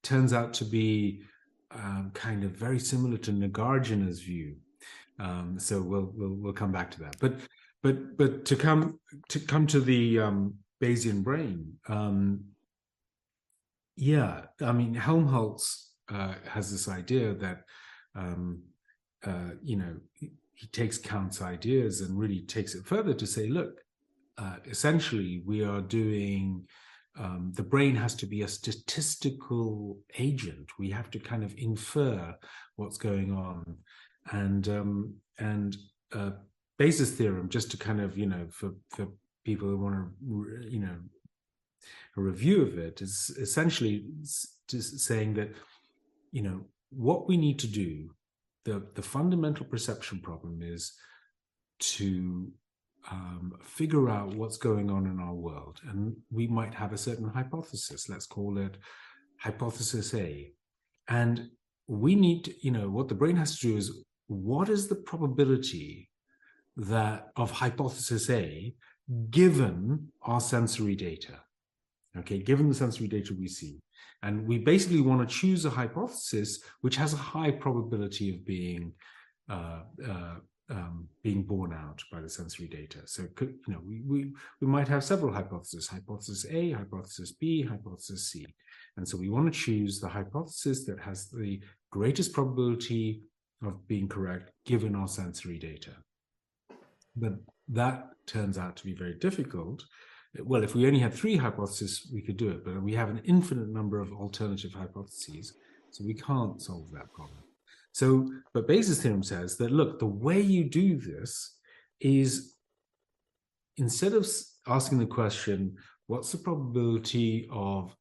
turns out to be kind of very similar to Nagarjuna's view. So we'll come back to that. But to come to the Bayesian brain, Helmholtz has this idea that he takes Kant's ideas and really takes it further to say, look, essentially we are doing the brain has to be a statistical agent. We have to kind of infer what's going on. And Bayes' theorem, just to kind of, for people who want to, a review of it, is essentially just saying that, what we need to do, the fundamental perception problem is to figure out what's going on in our world. And we might have a certain hypothesis. Let's call it hypothesis A. And we need to, what the brain has to do is, what is the probability of hypothesis A given our sensory data? Okay, given the sensory data we see. And we basically want to choose a hypothesis which has a high probability of being borne out by the sensory data. So, we might have several hypotheses: hypothesis A, hypothesis B, hypothesis C. And so we want to choose the hypothesis that has the greatest probability of being correct given our sensory data. But that turns out to be very difficult. Well, if we only had 3 hypotheses, we could do it, but we have an infinite number of alternative hypotheses, so we can't solve that problem. So, but Bayes' theorem says that, look, the way you do this is, instead of asking the question, what's the probability of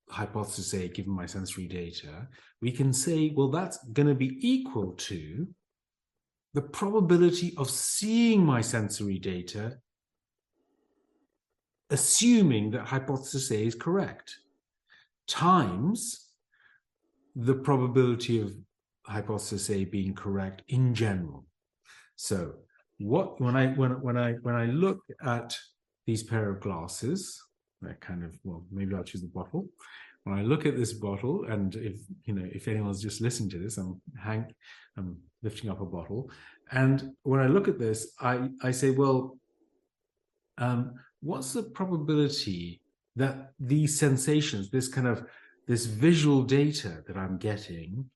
hypothesis A given my sensory data, we can say, well, that's going to be equal to the probability of seeing my sensory data, assuming that hypothesis A is correct, times the probability of hypothesis A being correct in general. So when I look at these pair of glasses, that kind of, well, maybe I'll choose the bottle. When I look at this bottle, and if anyone's just listening to this, I'm lifting up a bottle, and when I look at this, I say, well, what's the probability that these sensations, this visual data that I'm getting,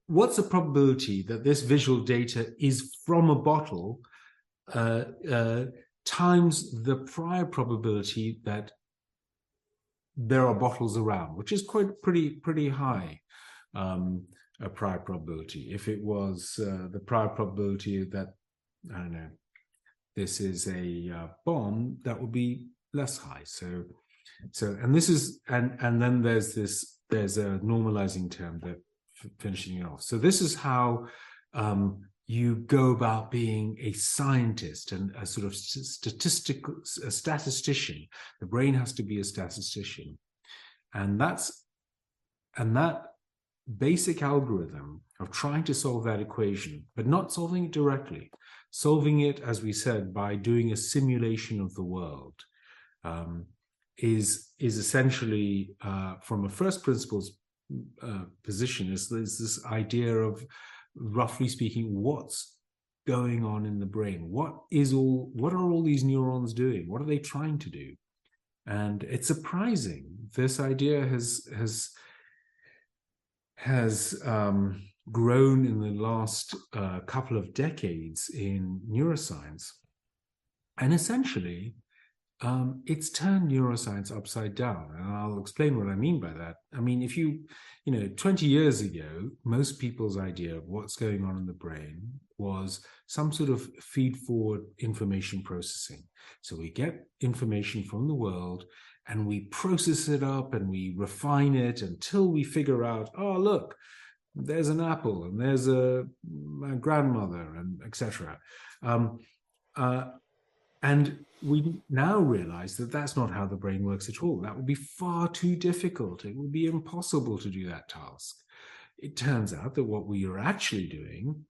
what's the probability that this visual data is from a bottle times the prior probability that there are bottles around, which is pretty high, a prior probability. If it was the prior probability that, I don't know, this is a bomb, that would be less high. So and this is, and then there's a normalizing term that finishing it off. So this is how you go about being a scientist and a sort of statistician. The brain has to be a statistician, and that basic algorithm of trying to solve that equation, but not solving it directly, solving it, as we said, by doing a simulation of the world, is essentially, from a first principles position, is this idea of, roughly speaking, what's going on in the brain? What are all these neurons doing? What are they trying to do? And it's surprising. This idea has grown in the last couple of decades in neuroscience, and essentially it's turned neuroscience upside down. And I'll explain what I mean by that. I mean, if 20 years ago, most people's idea of what's going on in the brain was some sort of feed-forward information processing. So we get information from the world and we process it up and we refine it until we figure out, oh, look, there's an apple and there's a grandmother, and etc. And we now realize that that's not how the brain works at all. That would be far too difficult. It would be impossible to do that task. It turns out that what we are actually doing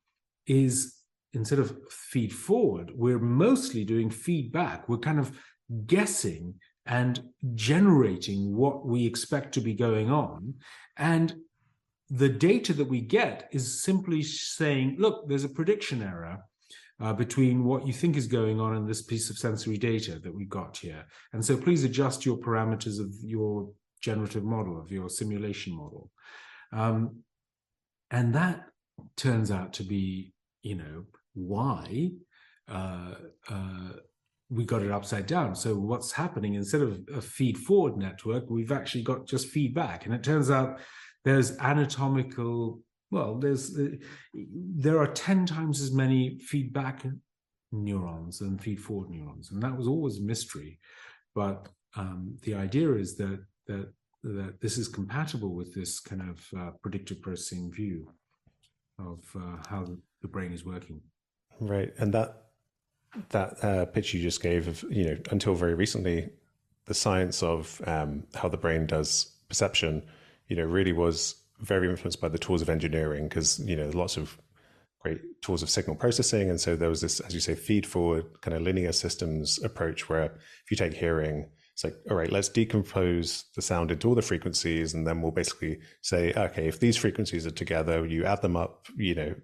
is, instead of feed forward, we're mostly doing feedback. We're kind of guessing and generating what we expect to be going on. And the data that we get is simply saying, look, there's a prediction error between what you think is going on and this piece of sensory data that we've got here. And so please adjust your parameters of your generative model, of your simulation model. And that turns out to be, why we got it upside down. So what's happening, instead of a feed forward network, we've actually got just feedback. And it turns out there's anatomical, well, there are 10 times as many feedback neurons than feed forward neurons. And that was always a mystery. But the idea is that this is compatible with this kind of predictive processing view of how the brain is working. Right. And that pitch you just gave of, until very recently, the science of how the brain does perception, really was very influenced by the tools of engineering, because, lots of great tools of signal processing. And so there was this, as you say, feed forward kind of linear systems approach, where if you take hearing, it's like, all right, let's decompose the sound into all the frequencies, and then we'll basically say, okay, if these frequencies are together, you add them up,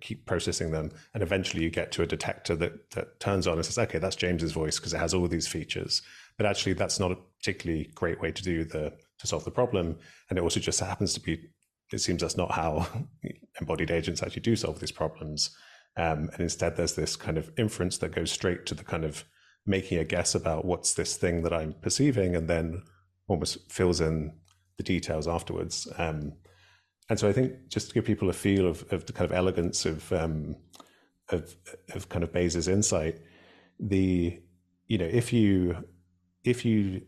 keep processing them, and eventually you get to a detector that turns on and says, okay, that's James's voice because it has all these features. But actually, that's not a particularly great way to solve the problem. And it also just happens to be, it seems that's not how embodied agents actually do solve these problems. And instead, there's this kind of inference that goes straight to the kind of making a guess about what's this thing that I'm perceiving, and then almost fills in the details afterwards. And so I think, just to give people a feel of the kind of elegance of kind of Bayes' insight, if you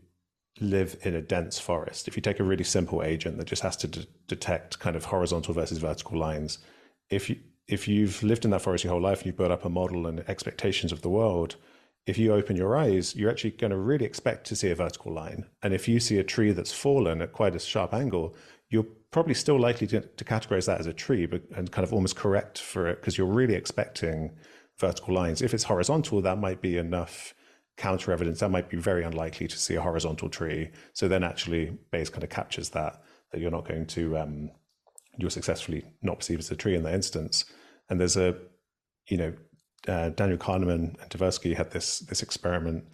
live in a dense forest, if you take a really simple agent that just has to detect kind of horizontal versus vertical lines, if you've lived in that forest your whole life and you've built up a model and expectations of the world, if you open your eyes, you're actually going to really expect to see a vertical line. And if you see a tree that's fallen at quite a sharp angle, you're probably still likely to categorize that as a tree, and kind of almost correct for it, because you're really expecting vertical lines. If it's horizontal, that might be enough counter evidence. That might be very unlikely to see a horizontal tree. So then actually Bayes kind of captures that you're not going to, you'll successfully not perceive as a tree in that instance. And there's a, Daniel Kahneman and Tversky had this experiment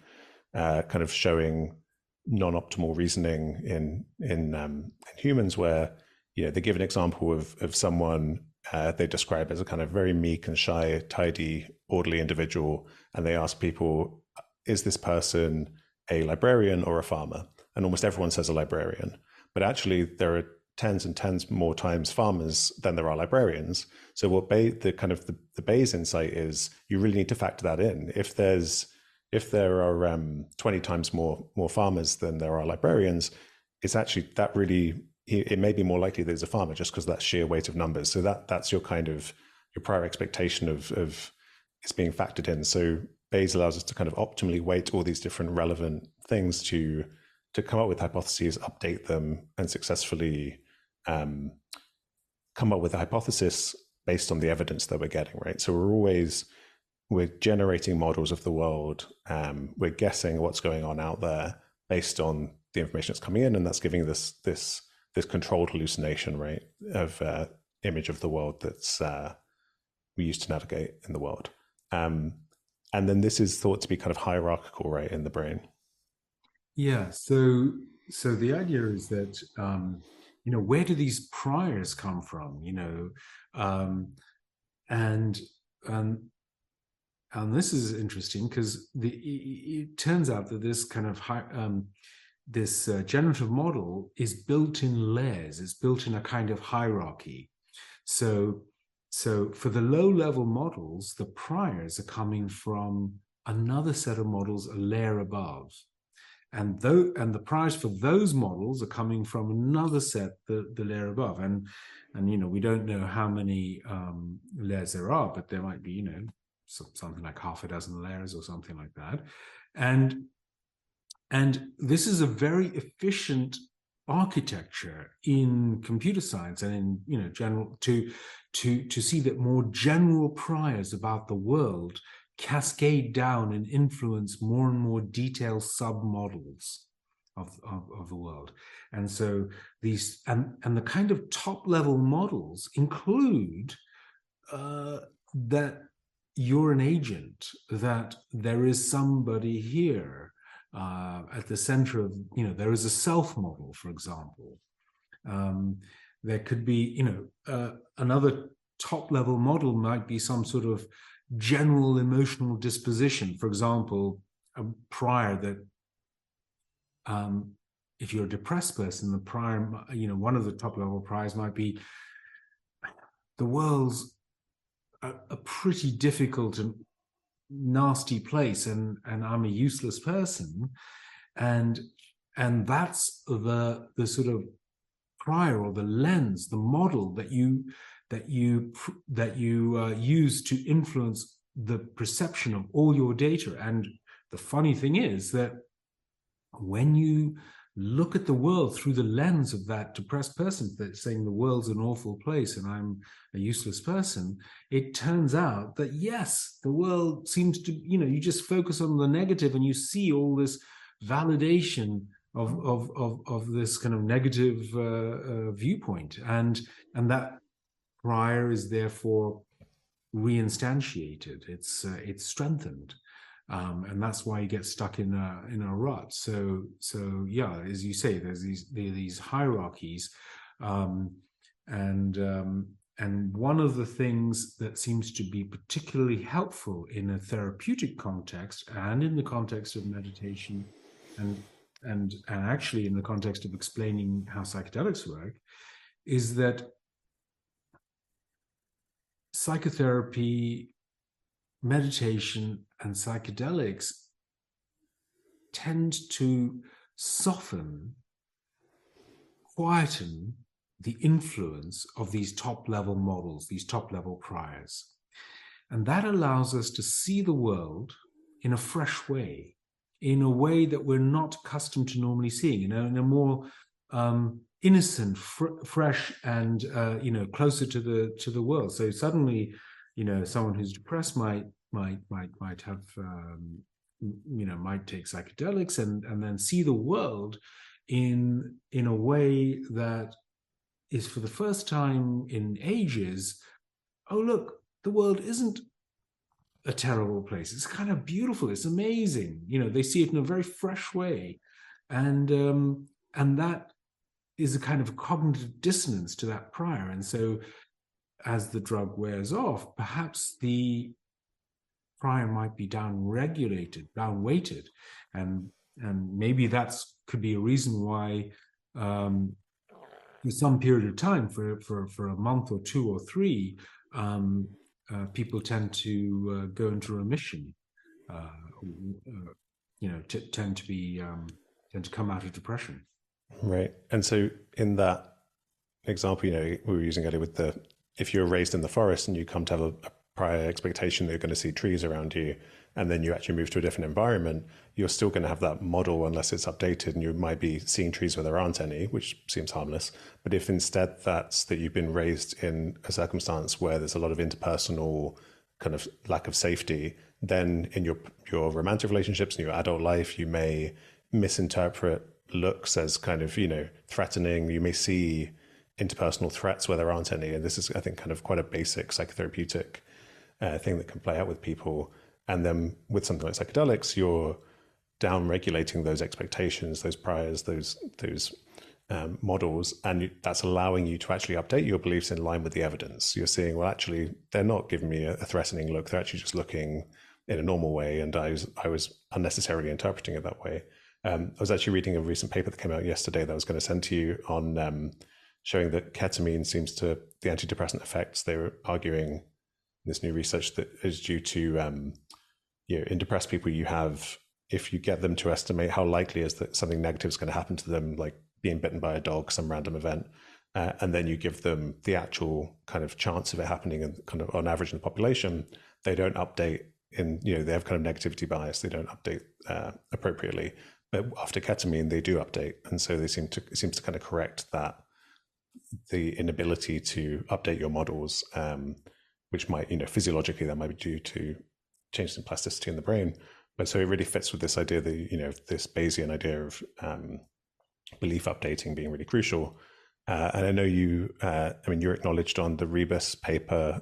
kind of showing non-optimal reasoning in humans, where they give an example of someone they describe as a kind of very meek and shy, tidy, orderly individual, and they ask people, is this person a librarian or a farmer? And almost everyone says a librarian, but actually there are tens and tens more times farmers than there are librarians. So what the Bayes insight is, you really need to factor that in. If there are 20 times more farmers than there are librarians, it's actually that really, it may be more likely there's a farmer just because of that sheer weight of numbers. So that's your kind of your prior expectation of it's being factored in. So Bayes allows us to kind of optimally weight all these different relevant things to come up with hypotheses, update them, and successfully come up with a hypothesis based on the evidence that we're getting, right? So we're generating models of the world. We're guessing what's going on out there based on the information that's coming in, and that's giving this controlled hallucination, right, of image of the world that's we use to navigate in the world. And then this is thought to be kind of hierarchical, right, in the brain. Yeah. So the idea is that where do these priors come from? And this is interesting because it turns out that this kind of this generative model is built in layers. It's built in a kind of hierarchy. So for the low-level models, the priors are coming from another set of models a layer above. And the priors for those models are coming from another set, the layer above. And we don't know how many layers there are, but there might be, something like half a dozen layers or something like that. And this is a very efficient architecture in computer science and in general to see that more general priors about the world cascade down and influence more and more detailed sub-models of the world. And so these and the kind of top level models include that you're an agent, that there is somebody here at the center of, there is a self model, for example. There could be, another top level model might be some sort of general emotional disposition. For example, a prior that if you're a depressed person, the prior, one of the top level priors might be the world's a pretty difficult and nasty place, and I'm a useless person, and that's the sort of prior or the lens, the model that you use to influence the perception of all your data. And the funny thing is that when you look at the world through the lens of that depressed person that's saying the world's an awful place and I'm a useless person, it turns out that yes, the world seems to, you just focus on the negative and you see all this validation of this kind of negative viewpoint, and that prior is therefore reinstantiated. It's strengthened. And that's why you get stuck in a rut. So yeah, as you say, there's these hierarchies, and one of the things that seems to be particularly helpful in a therapeutic context and in the context of meditation, and actually in the context of explaining how psychedelics work, is that psychotherapy, meditation, and psychedelics tend to soften, quieten the influence of these top-level models, these top-level priors. And that allows us to see the world in a fresh way, in a way that we're not accustomed to normally seeing, in a more innocent, fresh, and closer to the world. So suddenly, someone who's depressed might have might take psychedelics and then see the world in a way that is, for the first time in ages, oh look, the world isn't a terrible place. It's kind of beautiful. It's amazing. They see it in a very fresh way, and that is a kind of cognitive dissonance to that prior. And so, as the drug wears off, perhaps the prior might be down-regulated, down-weighted, and maybe that's could be a reason why, for some period of time, for a month or 2 or 3, people tend to go into remission, tend to come out of depression. Right. And so in that example, we were using earlier with if you're raised in the forest and you come to have a prior expectation that you're going to see trees around you, and then you actually move to a different environment, you're still going to have that model unless it's updated, and you might be seeing trees where there aren't any, which seems harmless. But if instead that's that you've been raised in a circumstance where there's a lot of interpersonal kind of lack of safety, then in your romantic relationships and your adult life, you may misinterpret looks as kind of, threatening. You may see interpersonal threats where there aren't any. And this is, I think, kind of quite a basic psychotherapeutic thing that can play out with people. And then with something like psychedelics, you're down-regulating those expectations, those priors, those models, and that's allowing you to actually update your beliefs in line with the evidence. You're seeing, well, actually, they're not giving me a threatening look. They're actually just looking in a normal way, and I was unnecessarily interpreting it that way. I was actually reading a recent paper that came out yesterday that I was going to send to you on showing that ketamine seems to, the antidepressant effects, they were arguing in this new research that is due to, in depressed people, you have, if you get them to estimate how likely is that something negative is going to happen to them, like being bitten by a dog, some random event, and then you give them the actual kind of chance of it happening and kind of on average in the population, they don't update they have kind of negativity bias. They don't update appropriately. But after ketamine, they do update. And so it seems to kind of correct that, the inability to update your models, which might, physiologically, that might be due to changes in plasticity in the brain. But so it really fits with this idea that, this Bayesian idea of belief updating being really crucial. And I know you're acknowledged on the Rebus paper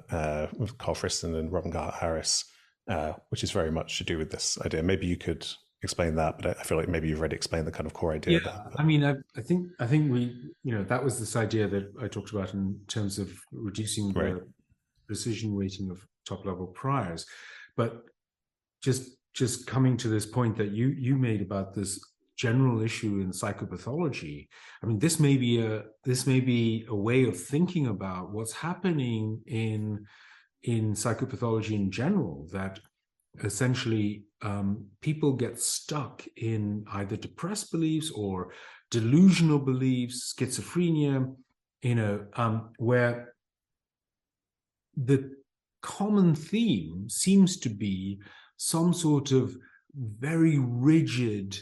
with Carl Friston and Robin Harris, which is very much to do with this idea. Maybe you could explain that, but I feel like maybe you've already explained the kind of core idea. Yeah, I think we, that was this idea that I talked about in terms of reducing the precision weighting of top-level priors. But just coming to this point that you made about this general issue in psychopathology, I mean, this may be a way of thinking about what's happening in psychopathology in general, that essentially people get stuck in either depressed beliefs or delusional beliefs, schizophrenia, where the common theme seems to be some sort of very rigid,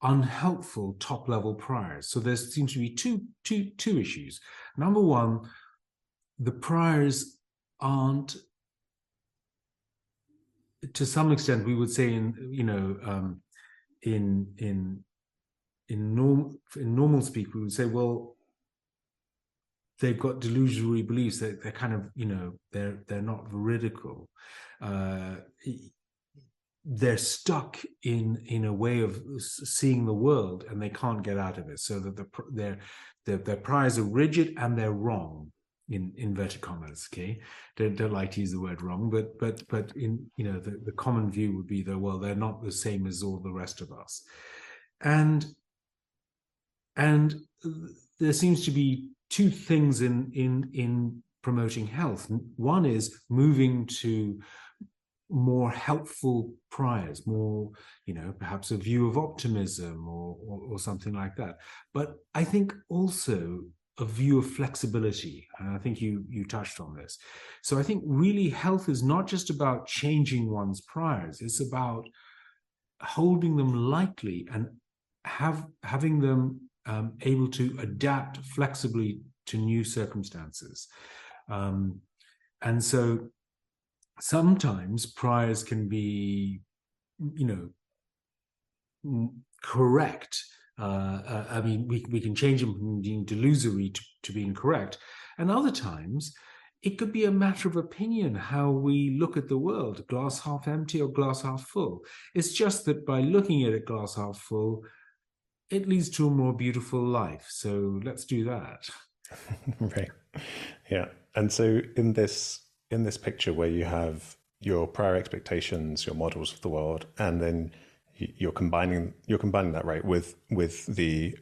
unhelpful top-level priors. So there seems to be two issues. Number one, the priors aren't, to some extent, we would say in normal speak, we would say, well, they've got delusionary beliefs that they're kind of, they're not veridical. They're stuck in a way of seeing the world, and they can't get out of it. So that their priors are rigid and they're wrong, in inverted commas. Okay, don't like to use the word wrong, but in the common view would be that, well, they're not the same as all the rest of us, and there seems to be two things in promoting health. One is moving to more helpful priors, more, perhaps a view of optimism or something like that. But I think also a view of flexibility. And I think you touched on this. So I think really health is not just about changing one's priors. It's about holding them lightly and having them able to adapt flexibly to new circumstances. And so sometimes priors can be, correct. I mean, we can change them from being delusory to being correct. And other times, it could be a matter of opinion, how we look at the world, glass half empty or glass half full. It's just that by looking at it glass half full, it leads to a more beautiful life. So let's do that. Right. Yeah. And so in this picture where you have your prior expectations, your models of the world, and then you're combining that, right, with the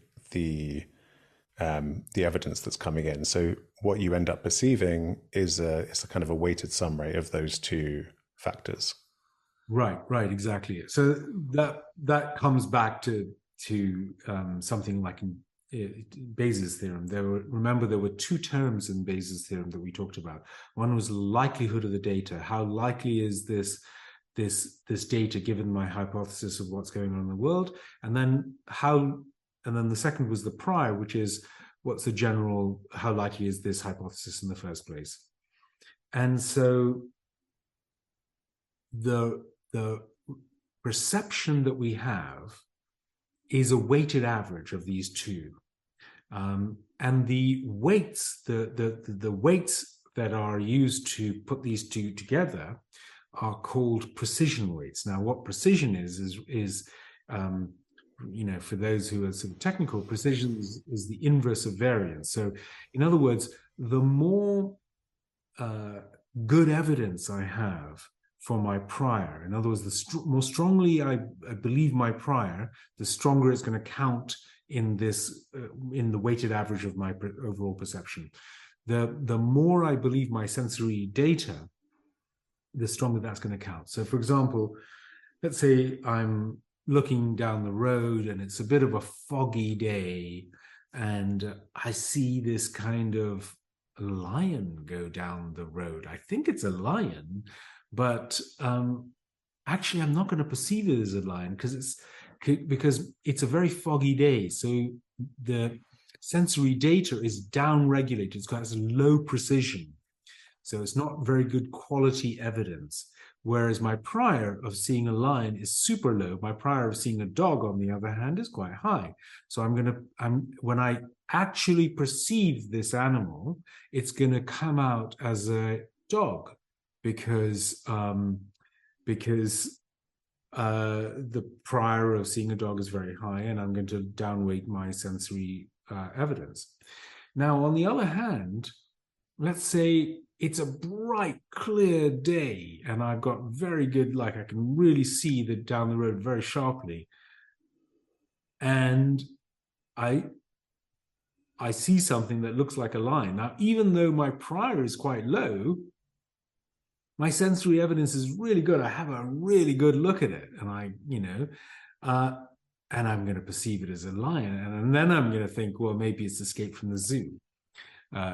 evidence that's coming in. So what you end up perceiving is a kind of a weighted sum, right, of those two factors. Right, exactly. So that comes back to something like Bayes' theorem. There were two terms in Bayes' theorem that we talked about. One was likelihood of the data. How likely is this data given my hypothesis of what's going on in the world? And then the second was the prior, which is what's the general, how likely is this hypothesis in the first place? And so the perception that we have is a weighted average of these two. And the weights, the weights that are used to put these two together are called precision weights. Now, what precision is for those who are sort of technical, precision is the inverse of variance. So, in other words, the more good evidence I have for my prior, in other words, the more strongly I believe my prior, the stronger it's going to count in this in the weighted average of my overall perception. The more I believe my sensory data, the stronger that's going to count. So, for example, let's say I'm looking down the road and it's a bit of a foggy day, and I see this kind of lion go down the road. I think it's a lion, but actually I'm not going to perceive it as a lion because it's a very foggy day. So the sensory data is down-regulated. It's got low precision. So it's not very good quality evidence. Whereas my prior of seeing a lion is super low. My prior of seeing a dog, on the other hand, is quite high. So when I actually perceive this animal, it's going to come out as a dog because the prior of seeing a dog is very high, and I'm going to downweight my sensory evidence. Now, on the other hand, let's say it's a bright, clear day, and I've got very good, like I can really see the down the road very sharply. And I see something that looks like a line. Now, even though my prior is quite low, my sensory evidence is really good. I have a really good look at it, and and I'm going to perceive it as a lion, and then I'm going to think, well, maybe it's escaped from the zoo.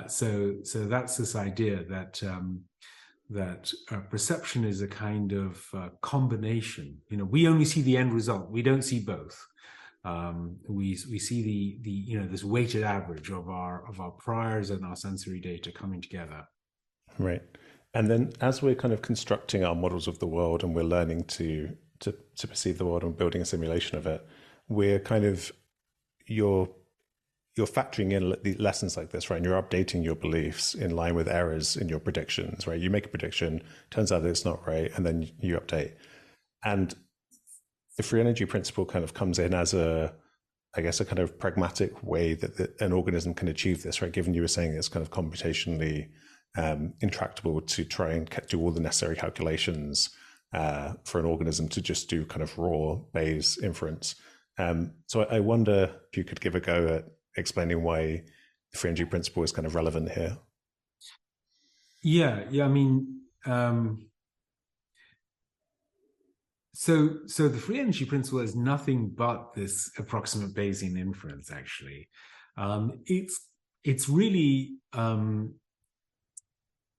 So that's this idea that perception is a kind of combination. We only see the end result. We don't see both. We see the this weighted average of our priors and our sensory data coming together. Right. And then as we're kind of constructing our models of the world and we're learning to perceive the world and building a simulation of it, we're kind of you're factoring in the lessons like this, right? And you're updating your beliefs in line with errors in your predictions, right? You make a prediction, turns out that it's not right, and then you update. And the free energy principle kind of comes in as a kind of pragmatic way that an organism can achieve this, right? Given you were saying it's kind of computationally intractable to try and do all the necessary calculations for an organism to just do kind of raw Bayes inference. So I wonder if you could give a go at explaining why the free energy principle is kind of relevant here. Yeah. I mean, so the free energy principle is nothing but this approximate Bayesian inference. Actually, it's really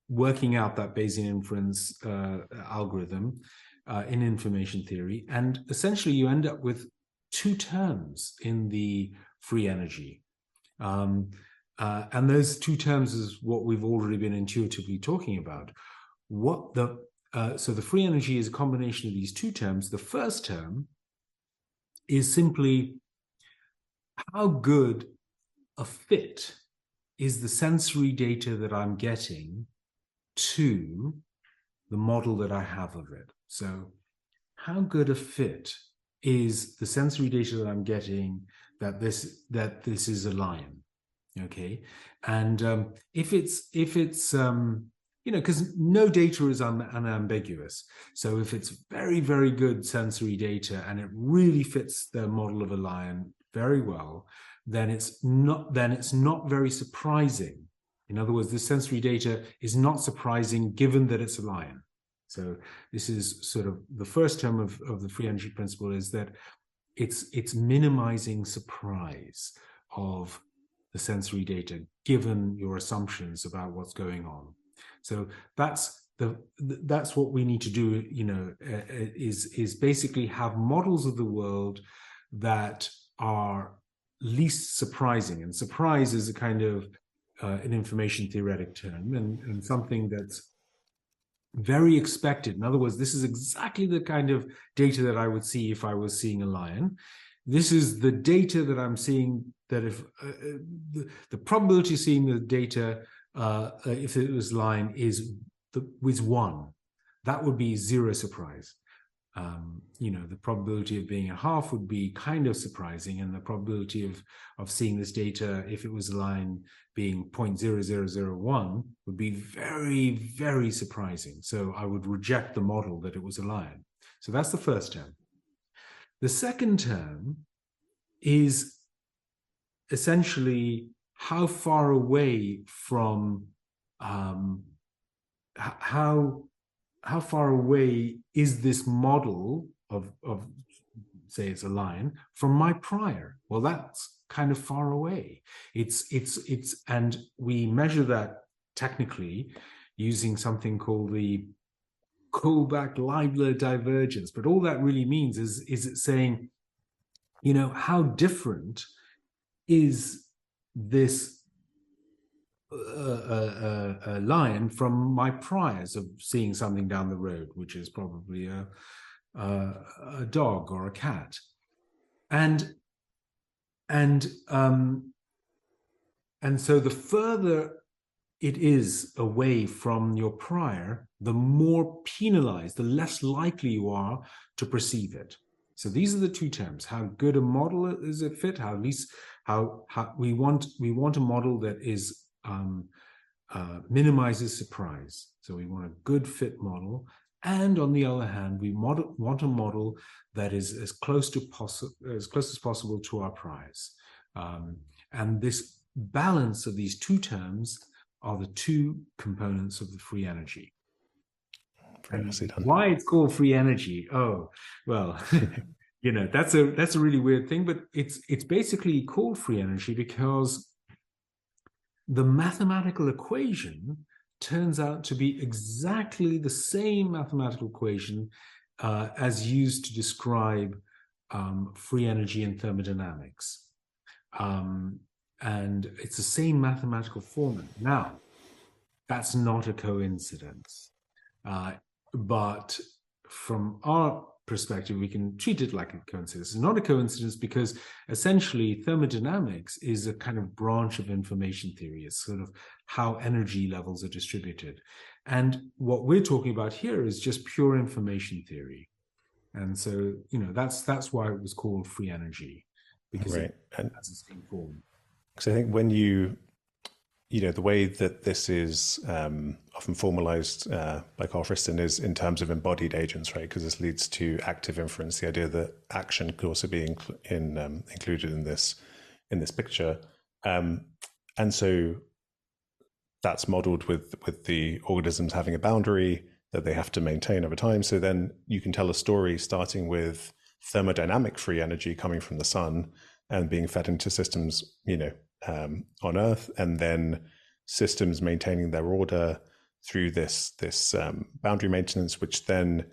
working out that Bayesian inference algorithm in information theory, and essentially you end up with two terms in the free energy. And those two terms is what we've already been intuitively talking about. So the free energy is a combination of these two terms. The first term is simply how good a fit is the sensory data that I'm getting to the model that I have of it. So how good a fit is the sensory data that I'm getting that this is a lion, okay? And if it's because no data is unambiguous. So if it's very, very good sensory data and it really fits the model of a lion very well, then it's not very surprising. In other words, the sensory data is not surprising given that it's a lion. So this is sort of the first term of the free energy principle, is that it's minimizing surprise of the sensory data given your assumptions about what's going on. So that's what we need to do, is basically have models of the world that are least surprising. And surprise is a kind of an information theoretic term, and something that's very expected. In other words, this is exactly the kind of data that I would see if I was seeing a lion. This is the data that I'm seeing, that if the probability of seeing the data if it was lion is 1, that would be zero surprise. The probability of being a half would be kind of surprising, and the probability of seeing this data if it was a line being 0.0001 would be very, very surprising. So I would reject the model that it was a lion. So that's the first term. The second term is essentially how far away from how far away is this model of say it's a lion from my prior? Well, that's kind of far away. And we measure that technically using something called the Kullback-Leibler divergence. But all that really means is it's saying, how different is this a lion from my priors of seeing something down the road, which is probably a dog or a cat, and so the further it is away from your prior, the more penalized, the less likely you are to perceive it. So these are the two terms: how good a model is it fit, how we want a model that is minimizes surprise. So we want a good fit model. And on the other hand, we want a model that is as close as possible to our prize. And this balance of these two terms are the two components of the free energy. And why it's called free energy? Oh, well, that's a really weird thing, but it's basically called free energy because the mathematical equation turns out to be exactly the same mathematical equation as used to describe free energy in thermodynamics. And it's the same mathematical formula. Now, that's not a coincidence. But from our perspective, we can treat it like a coincidence. It's not a coincidence because essentially thermodynamics is a kind of branch of information theory. It's sort of how energy levels are distributed. And what we're talking about here is just pure information theory. And so, that's why it was called free energy, because it has the same form. Because I think when the way that this is often formalized by Carl Friston is in terms of embodied agents, right? Because this leads to active inference, the idea that action could also be included in this picture. And so that's modeled with the organisms having a boundary that they have to maintain over time. So then you can tell a story starting with thermodynamic free energy coming from the sun and being fed into systems, on Earth, and then systems maintaining their order through this boundary maintenance, which then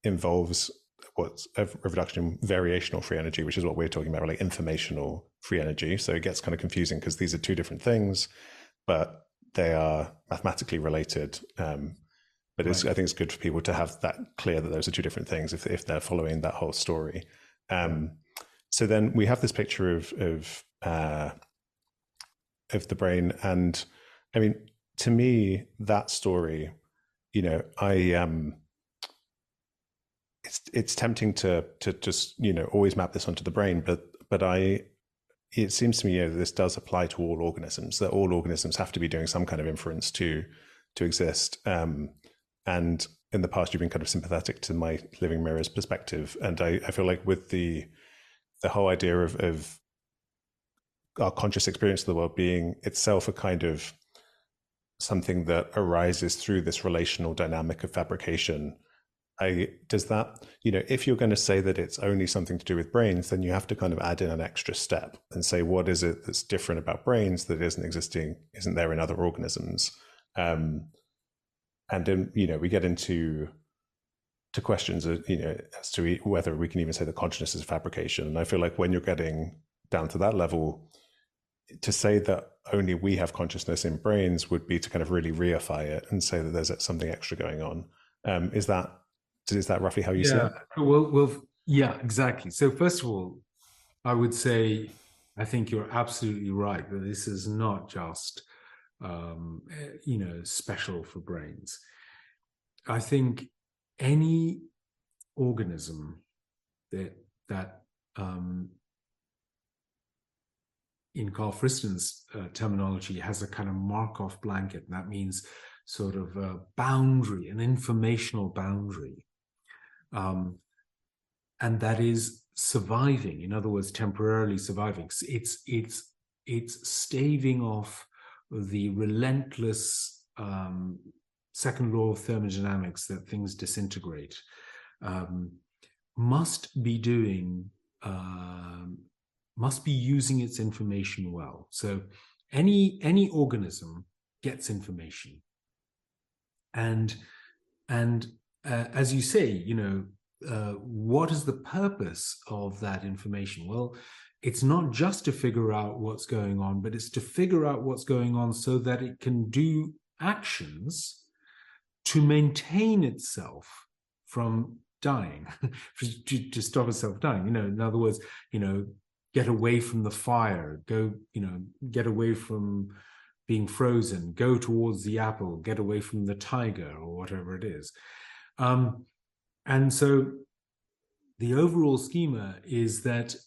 involves what's a reduction in variational free energy, which is what we're talking about, like informational free energy. So it gets kind of confusing because these are two different things, but they are mathematically related. But I think it's good for people to have that clear that those are two different things if they're following that whole story. So then we have this picture of the brain, and I mean, to me, that story, it's tempting to just always map this onto the brain, but it seems to me this does apply to all organisms. That all organisms have to be doing some kind of inference to exist. And in the past, you've been kind of sympathetic to my living mirrors perspective, and I feel like with the whole idea of our conscious experience of the world being itself a kind of something that arises through this relational dynamic of fabrication. Does that, if you're going to say that it's only something to do with brains, then you have to kind of add in an extra step and say, what is it that's different about brains that isn't there in other organisms? And then, we get into questions, as to whether we can even say that consciousness is a fabrication. And I feel like when you're getting down to that level, to say that only we have consciousness in brains would be to kind of really reify it and say that there's something extra going on. Is that roughly how you see it? Well, yeah, exactly. So first of all, I would say, I think you're absolutely right that this is not just, special for brains. I think any organism that in Carl Friston's terminology has a kind of Markov blanket, and that means sort of a boundary, an informational boundary, and that is surviving. In other words, temporarily surviving. It's staving off the relentless second law of thermodynamics that things disintegrate. Must be using its information well. So any organism gets information, and as you say, what is the purpose of that information? Well, it's not just to figure out what's going on, but it's to figure out what's going on so that it can do actions to maintain itself from dying, to stop itself dying. In other words, get away from the fire, get away from being frozen, go towards the apple, get away from the tiger, or whatever it is. And so the overall schema is that,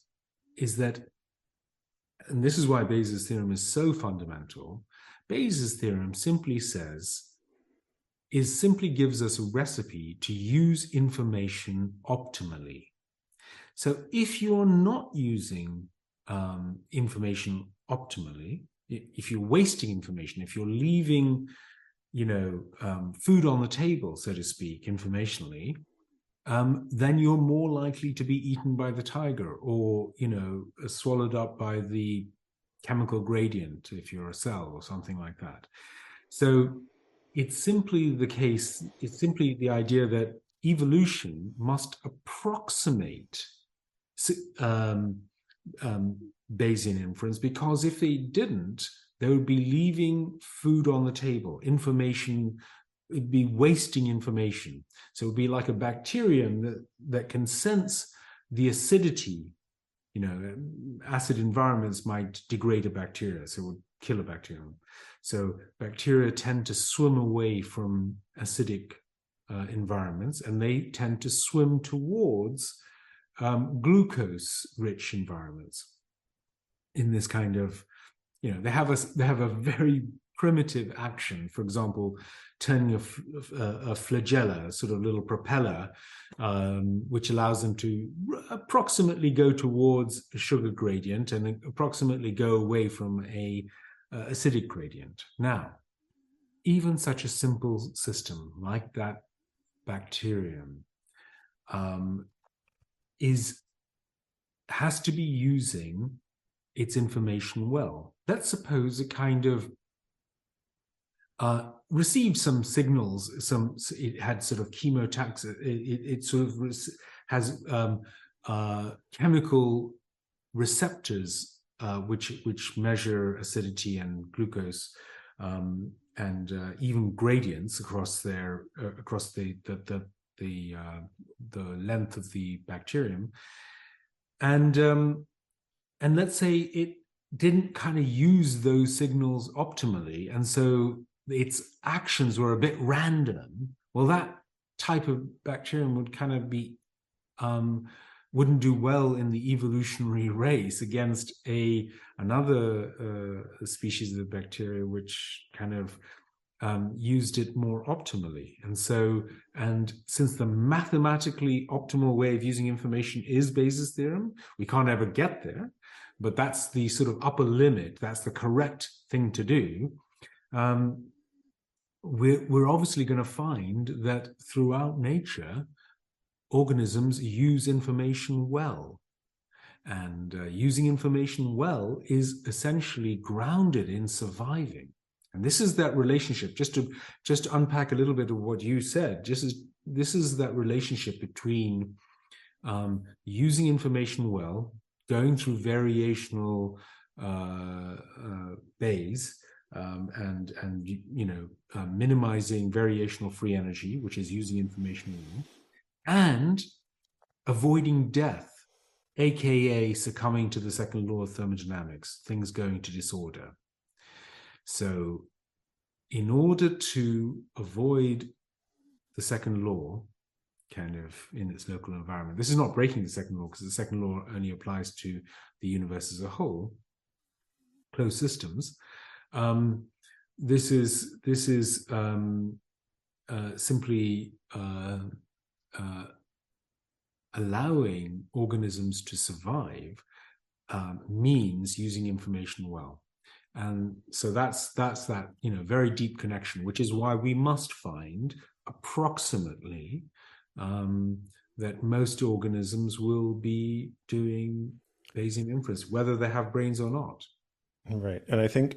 and this is why Bayes' theorem is so fundamental, Bayes' theorem simply gives us a recipe to use information optimally. So if you're not using information optimally, if you're wasting information, if you're leaving, food on the table, so to speak, informationally, then you're more likely to be eaten by the tiger, or swallowed up by the chemical gradient if you're a cell or something like that. So it's simply the idea that evolution must approximate Bayesian inference, because if they didn't, they would be leaving food on the table, information, it'd be wasting information. So it would be like a bacterium that can sense the acidity. Acid environments might degrade a bacteria, so it would kill a bacterium. So bacteria tend to swim away from acidic environments, and they tend to swim towards glucose-rich environments. In this kind of, they have a very primitive action. For example, turning a flagella, sort of little propeller, which allows them to approximately go towards a sugar gradient and approximately go away from a acidic gradient. Now, even such a simple system like that bacterium has to be using its information well. Let's suppose it kind of received some signals. It had sort of chemotaxis. It sort of has chemical receptors which measure acidity and glucose and even gradients across the length of the bacterium, and let's say it didn't kind of use those signals optimally, and so its actions were a bit random. Well, that type of bacterium would kind of be wouldn't do well in the evolutionary race against another species of bacteria which kind of used it more optimally. And since the mathematically optimal way of using information is Bayes' theorem, we can't ever get there, but that's the sort of upper limit. That's the correct thing to do. We're obviously going to find that throughout nature, organisms use information well. And using information well is essentially grounded in surviving. And this is that relationship, just to unpack a little bit of what you said, this is that relationship between using information well, going through variational Bayes, and minimizing variational free energy, which is using information well, and avoiding death, aka succumbing to the second law of thermodynamics, things going to disorder. So in order to avoid the second law kind of in its local environment, this is not breaking the second law, because the second law only applies to the universe as a whole, closed systems. This is simply allowing organisms to survive means using information well. And so that's that very deep connection, which is why we must find approximately that most organisms will be doing Bayesian inference, whether they have brains or not. Right. And I think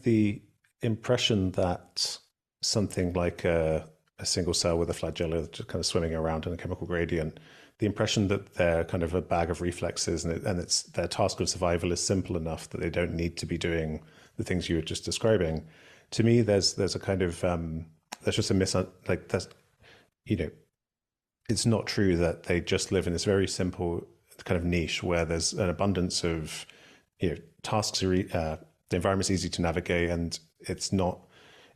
the impression that something like a single cell with a flagella just kind of swimming around in a chemical gradient, the impression that they're kind of a bag of reflexes and it's their task of survival is simple enough that they don't need to be doing the things you were just describing. To me, there's a kind of there's just a it's not true that they just live in this very simple kind of niche where there's an abundance of tasks. The environment's easy to navigate, and it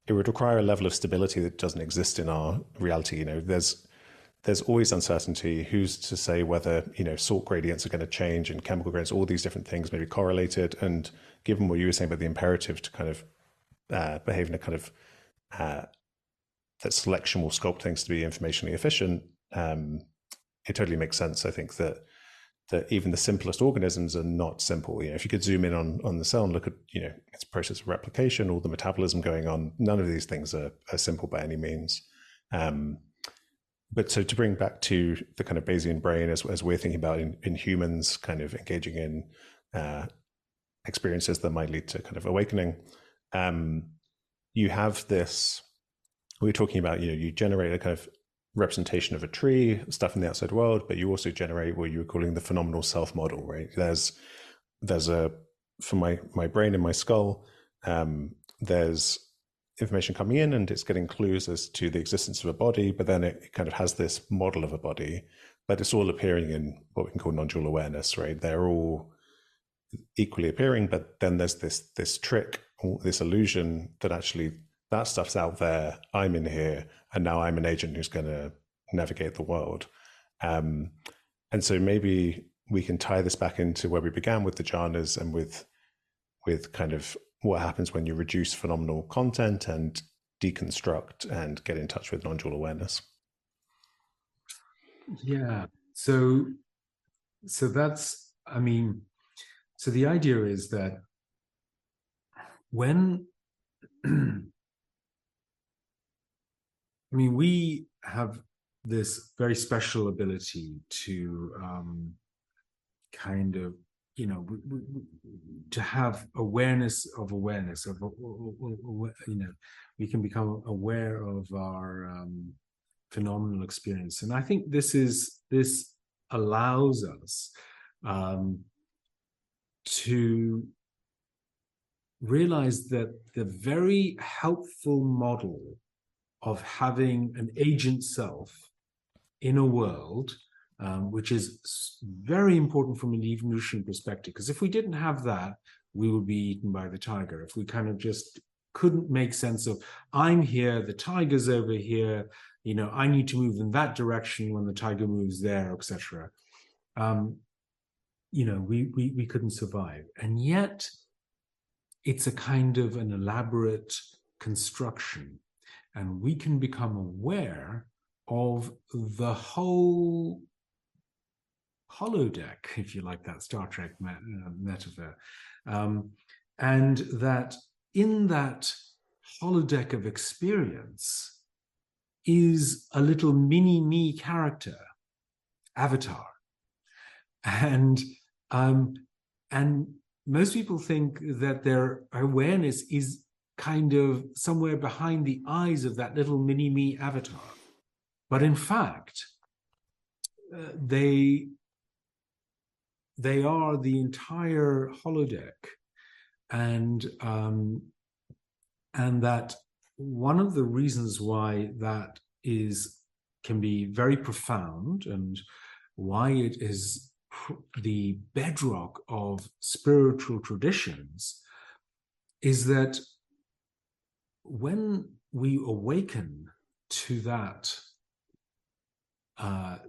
would require a level of stability that doesn't exist in our reality. There's always uncertainty. Who's to say whether salt gradients are going to change and chemical gradients, all these different things may be correlated. And given what you were saying about the imperative to kind of behave in a kind of that selection will sculpt things to be informationally efficient, it totally makes sense. I think that even the simplest organisms are not simple. If you could zoom in on the cell and look at its process of replication, all the metabolism going on, none of these things are simple by any means. But so to bring back to the kind of Bayesian brain as we're thinking about in humans, kind of engaging in experiences that might lead to kind of awakening, you have this. We were talking about you generate a kind of representation of a tree, stuff in the outside world, but you also generate what you were calling the phenomenal self model, right? There's a, for my brain and my skull, there's information coming in and it's getting clues as to the existence of a body, but then it kind of has this model of a body, but it's all appearing in what we can call non-dual awareness, right? They're all equally appearing, but then there's this trick, this illusion that actually that stuff's out there, I'm in here, and now I'm an agent who's going to navigate the world. And so maybe we can tie this back into where we began with the jhanas and with kind of what happens when you reduce phenomenal content and deconstruct and get in touch with non-dual awareness. Yeah. So that's, so the idea is that when we have this very special ability to kind of, to have awareness of awareness of, we can become aware of our phenomenal experience. And I think this allows us to realize that the very helpful model of having an agent self in a world, which is very important from an evolutionary perspective, because if we didn't have that, we would be eaten by the tiger. If we kind of just couldn't make sense of, I'm here, the tiger's over here, I need to move in that direction when the tiger moves there, etc. We couldn't survive. And yet it's a kind of an elaborate construction. And we can become aware of the whole holodeck, if you like that Star Trek metaphor. And that in that holodeck of experience is a little mini-me character, avatar. And most people think that their awareness is kind of somewhere behind the eyes of that little mini-me avatar. But in fact, they are the entire holodeck. And that one of the reasons why that can be very profound and why it is the bedrock of spiritual traditions is that when we awaken to that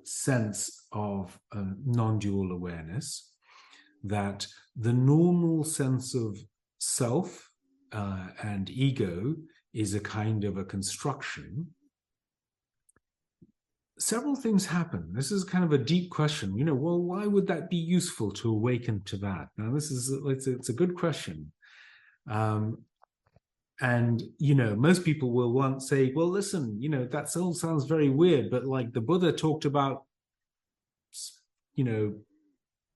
sense of non-dual awareness, that the normal sense of self and ego is a kind of a construction, several things happen. This is kind of a deep question. Well, why would that be useful to awaken to that? Now, it's a good question. And, most people will say, well, listen, that all sounds very weird, but like the Buddha talked about,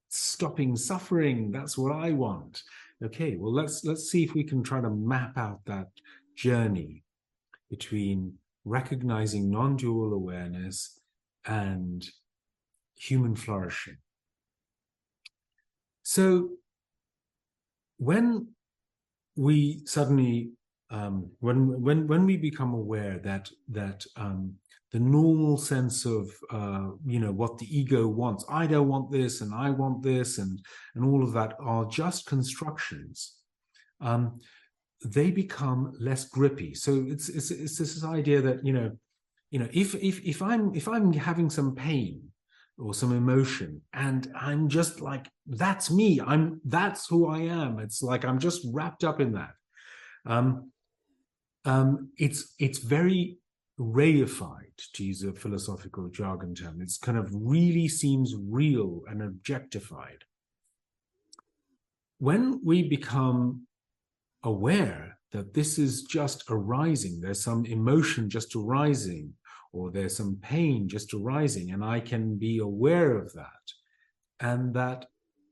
stopping suffering. That's what I want. Okay, well, let's see if we can try to map out that journey between recognizing non-dual awareness and human flourishing. So when we suddenly when we become aware that the normal sense of what the ego wants, I don't want this and I want this and all of that are just constructions, they become less grippy. So it's this idea that if I'm having some pain or some emotion and I'm just like, that's me, that's who I am, it's like I'm just wrapped up in that. It's very reified, to use a philosophical jargon term. It's kind of really seems real and objectified. When we become aware that this is just arising, there's some emotion just arising, or there's some pain just arising, and I can be aware of that. And that,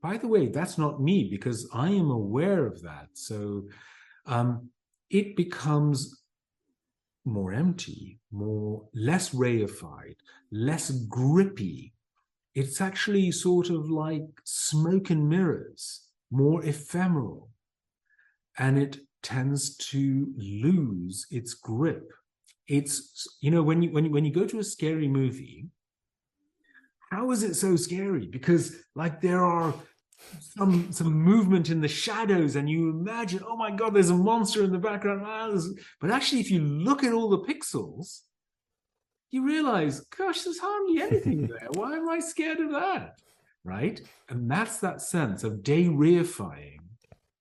by the way, that's not me, because I am aware of that. So it becomes more empty, less reified, less grippy. It's actually sort of like smoke and mirrors, more ephemeral. And it tends to lose its grip. It's, when you go to a scary movie, how is it so scary? Because like there are some movement in the shadows, and you imagine, oh my God, there's a monster in the background. But actually, if you look at all the pixels, you realize, gosh, there's hardly anything there. Why am I scared of that? Right? And that's that sense of de-reifying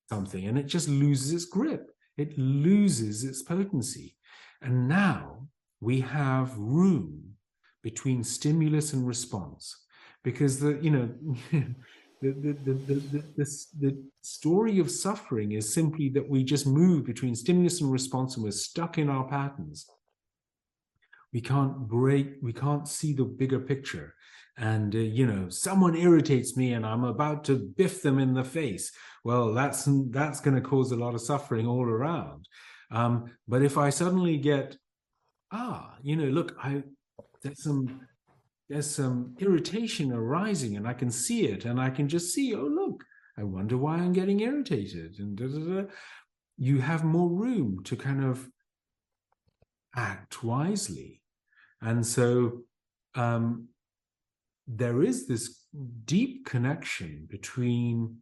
something, and it just loses its grip. It loses its potency. And now we have room between stimulus and response, because the story of suffering is simply that we just move between stimulus and response, and we're stuck in our patterns. We can't see the bigger picture. And someone irritates me and I'm about to biff them in the face. Well, that's going to cause a lot of suffering all around. But if I suddenly get, look, there's some irritation arising, and I can see it, and I can just see, oh, look, I wonder why I'm getting irritated, and you have more room to kind of act wisely. And so there is this deep connection between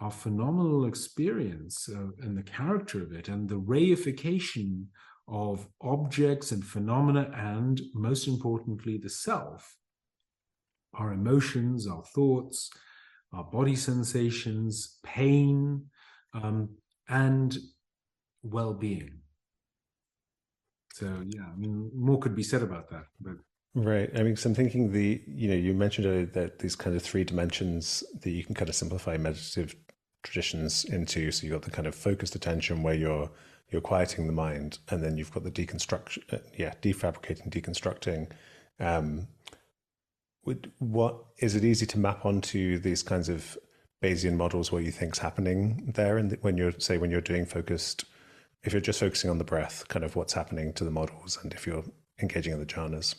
our phenomenal experience and the character of it, and the reification of objects and phenomena, and most importantly, the self, our emotions, our thoughts, our body sensations, pain, and well-being. So, yeah, I mean, more could be said about that, but. Right. I mean, so I'm thinking you mentioned earlier that these kind of three dimensions that you can kind of simplify meditative traditions into. So you've got the kind of focused attention where you're quieting the mind, and then you've got the deconstruction, defabricating, deconstructing. What is it easy to map onto these kinds of Bayesian models where you think's happening there, and when you're doing focused, if you're just focusing on the breath, kind of what's happening to the models, and if you're engaging in the jhanas?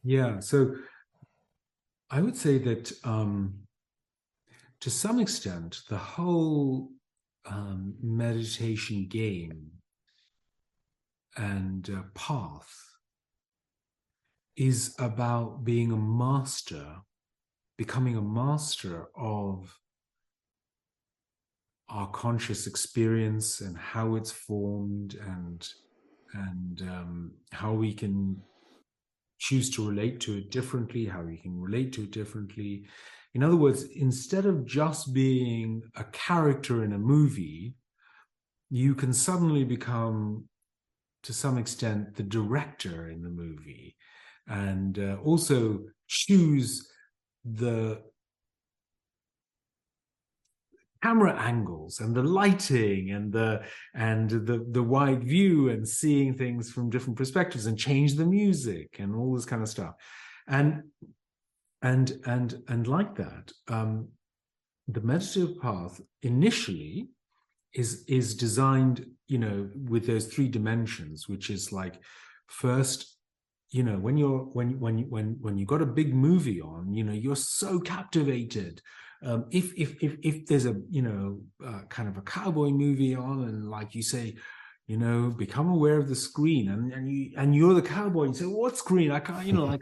Yeah, so I would say that to some extent, the whole meditation game and path is about being a master, becoming a master of our conscious experience and how it's formed, and how we can choose to relate to it differently, how we can relate to it differently. In other words, instead of just being a character in a movie, you can suddenly become, to some extent, the director in the movie, and also choose the camera angles and the lighting and the wide view, and seeing things from different perspectives, and change the music and all this kind of stuff, and like that. The meditative path initially is designed, with those three dimensions, which is like, first, when you got a big movie on, you're so captivated. If there's a kind of a cowboy movie on, and like you say, become aware of the screen, and you're the cowboy. You say, what screen? I can't,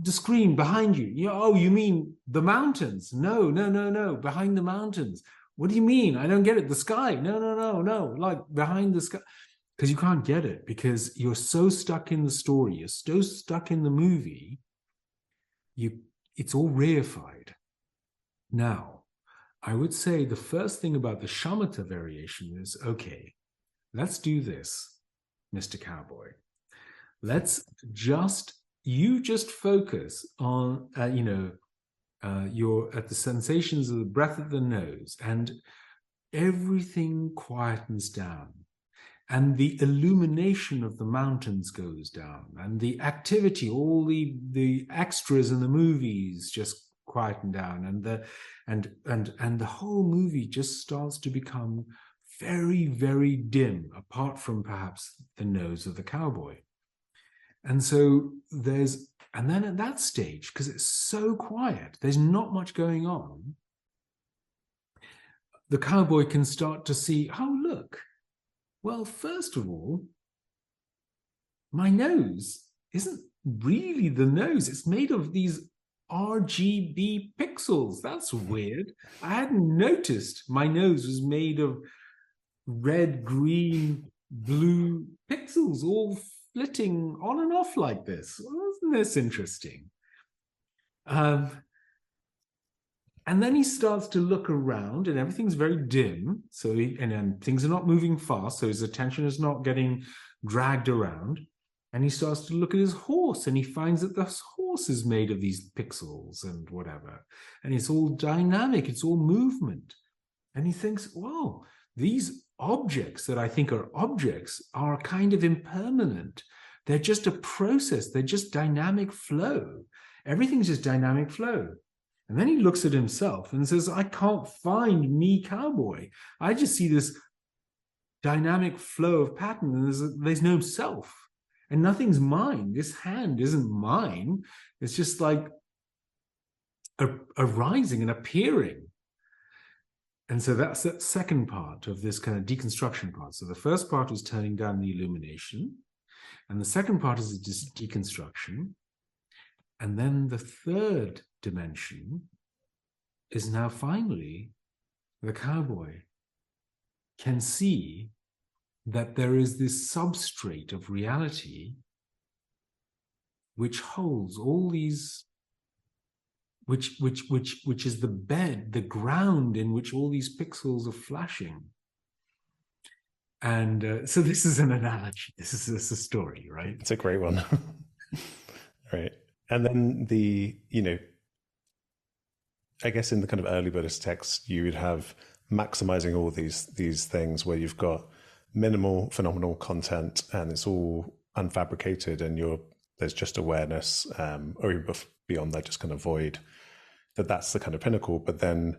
the screen behind you. Oh, you mean the mountains? No, behind the mountains. What do you mean? I don't get it. The sky? No, like behind the sky. Because you can't get it, because you're so stuck in the story, you're so stuck in the movie, it's all reified. Now, I would say the first thing about the shamatha variation is, okay, let's do this, Mr. Cowboy. You just focus on, you're at the sensations of the breath of the nose, and everything quietens down. And the illumination of the mountains goes down, and the activity, all the extras in the movies just quieten down, and the whole movie just starts to become very, very dim, apart from perhaps the nose of the cowboy. And so and then at that stage, because it's so quiet, there's not much going on, the cowboy can start to see, oh, look, well, first of all, my nose isn't really the nose. It's made of these RGB pixels. That's weird. I hadn't noticed my nose was made of red, green, blue pixels all flitting on and off like this. Well, isn't this interesting? And then he starts to look around, and everything's very dim. And things are not moving fast, so his attention is not getting dragged around. And he starts to look at his horse, and he finds that this horse is made of these pixels and whatever. And it's all dynamic, it's all movement. And he thinks, whoa, these objects that I think are objects are kind of impermanent. They're just a process. They're just dynamic flow. Everything's just dynamic flow. And then he looks at himself and says, I can't find me, cowboy. I just see this dynamic flow of pattern, and there's no self. And nothing's mine. This hand isn't mine. It's just like arising and appearing. And so that's the second part of this kind of deconstruction part. So the first part was turning down the illumination. And the second part is just deconstruction. And then the third dimension is now finally the cowboy can see that there is this substrate of reality which holds all these, which is the bed, the ground in which all these pixels are flashing. And so this is an analogy. This is a story, right? It's a great one. Right. And then I guess in the kind of early Buddhist text, you would have maximizing all these things where you've got minimal phenomenal content and it's all unfabricated, and there's just awareness, or even beyond that, just kind of void. That's the kind of pinnacle. But then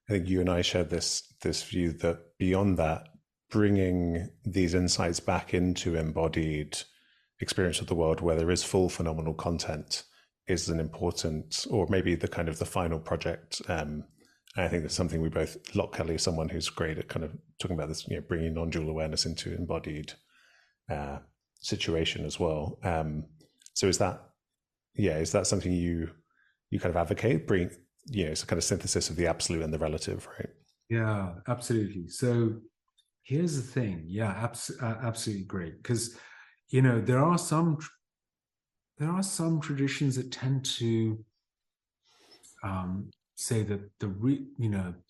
I think you and I shared this view that beyond that, bringing these insights back into embodied experience of the world where there is full phenomenal content is an important, or maybe the kind of the final project. And I think that's something we both, Locke Kelly is someone who's great at kind of talking about this, bringing non-dual awareness into embodied situation as well. So is that something you kind of advocate? It's a kind of synthesis of the absolute and the relative, right? Yeah, absolutely. So here's the thing. Yeah, absolutely great. Because, there are some traditions that tend to say that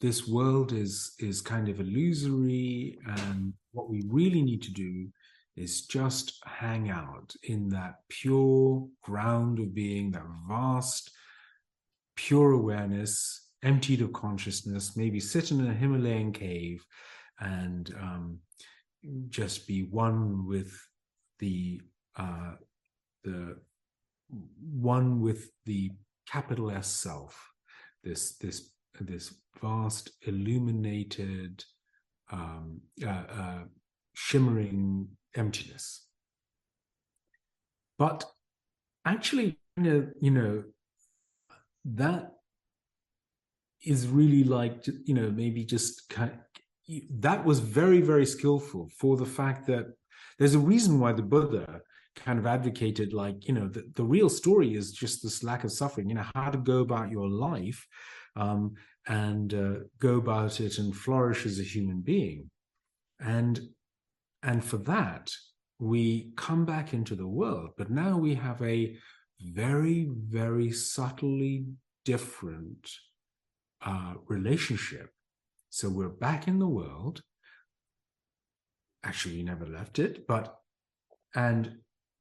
this world is kind of illusory, and what we really need to do is just hang out in that pure ground of being, that vast, pure awareness, emptied of consciousness, maybe sit in a Himalayan cave and just be one with the capital S self, this vast, illuminated, shimmering emptiness. But actually, that is really like, maybe just that was very, very skillful, for the fact that there's a reason why the Buddha kind of advocated, like, the real story is just this lack of suffering, how to go about your life and go about it and flourish as a human being. And for that, we come back into the world, but now we have a very, very subtly different relationship. So we're back in the world. actually we never left it, and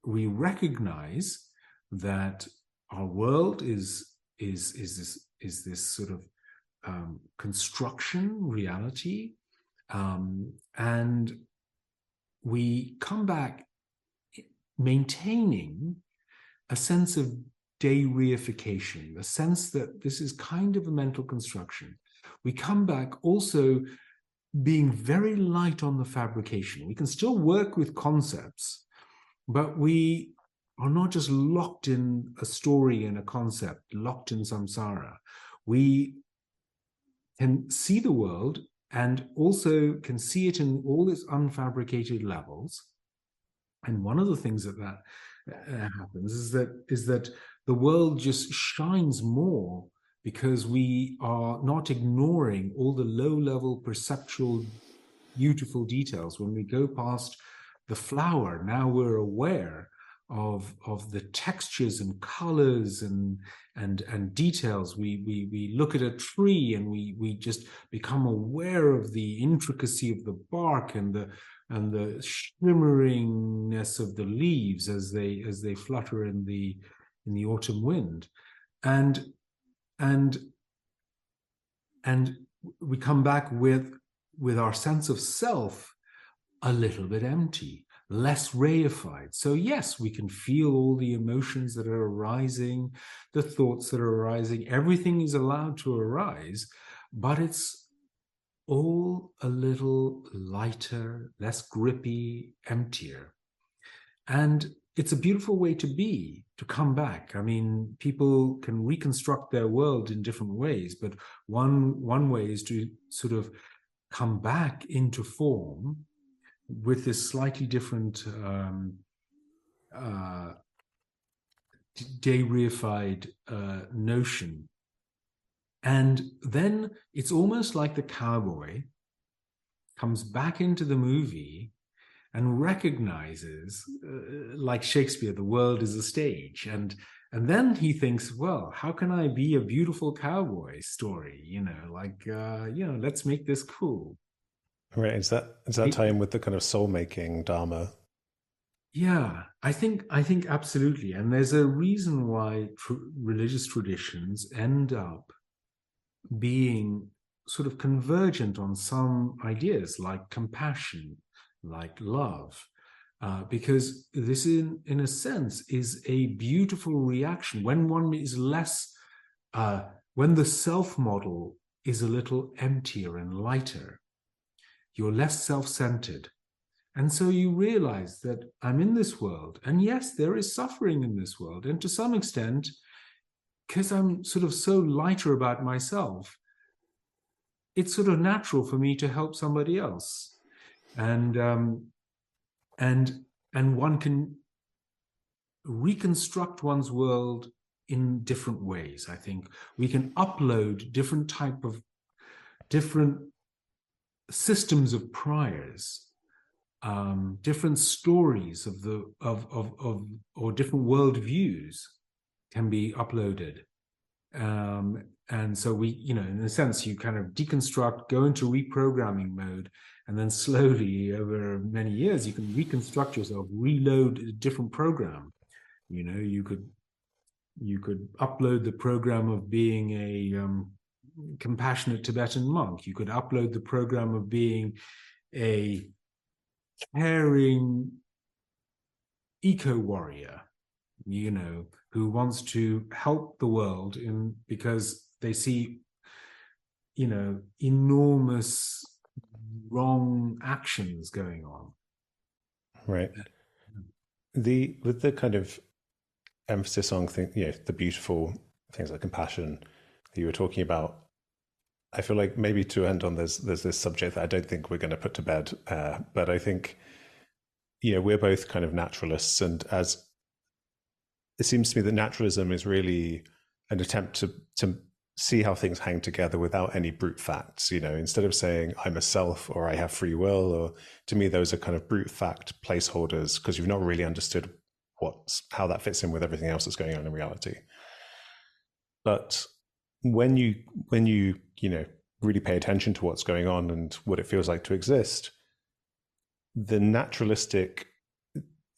we recognize that our world is this sort of construction reality, and we come back maintaining a sense of de-reification, the sense that this is kind of a mental construction. We come back also being very light on the fabrication. We can still work with concepts, but we are not just locked in a story and a concept, locked in samsara. We can see the world and also can see it in all its unfabricated levels. And one of the things that happens is that the world just shines more because we are not ignoring all the low-level perceptual, beautiful details. When we go past the flower, now we're aware of the textures and colors and details. We look at a tree and we just become aware of the intricacy of the bark and the shimmeringness of the leaves as they flutter in the autumn wind, and we come back with our sense of self a little bit empty, less reified. So yes, we can feel all the emotions that are arising, the thoughts that are arising. Everything is allowed to arise, but it's all a little lighter, less grippy, emptier. And it's a beautiful way to be, to come back. I mean, people can reconstruct their world in different ways, but one way is to sort of come back into form with this slightly different de-reified notion. And then it's almost like the cowboy comes back into the movie and recognizes, like Shakespeare, the world is a stage. And then he thinks, well, how can I be a beautiful cowboy story? Let's make this cool. Right. Is that tie in with the kind of soul-making Dharma? Yeah, I think absolutely. And there's a reason why religious traditions end up being sort of convergent on some ideas like compassion, like love, because this, in a sense, is a beautiful reaction when one is less, when the self model is a little emptier and lighter. You're less self-centered. And so you realize that I'm in this world, and yes, there is suffering in this world, and to some extent, because I'm sort of so lighter about myself, it's sort of natural for me to help somebody else, and one can reconstruct one's world in different ways. I think we can upload different systems of priors, different stories or different worldviews can be uploaded. And so we, in a sense, you kind of deconstruct, go into reprogramming mode, and then slowly over many years, you can reconstruct yourself, reload a different program. You could upload the program of being a compassionate Tibetan monk. You could upload the program of being a caring eco-warrior, who wants to help the world because they see, enormous wrong actions going on. Right. With the kind of emphasis on the beautiful things like compassion that you were talking about, I feel like maybe to end on there's this subject that I don't think we're going to put to bed, but I think we're both kind of naturalists, and as it seems to me that naturalism is really an attempt to see how things hang together without any brute facts. Instead of saying I'm a self or I have free will, or to me those are kind of brute fact placeholders because you've not really understood how that fits in with everything else that's going on in reality. But when you really pay attention to what's going on and what it feels like to exist, the naturalistic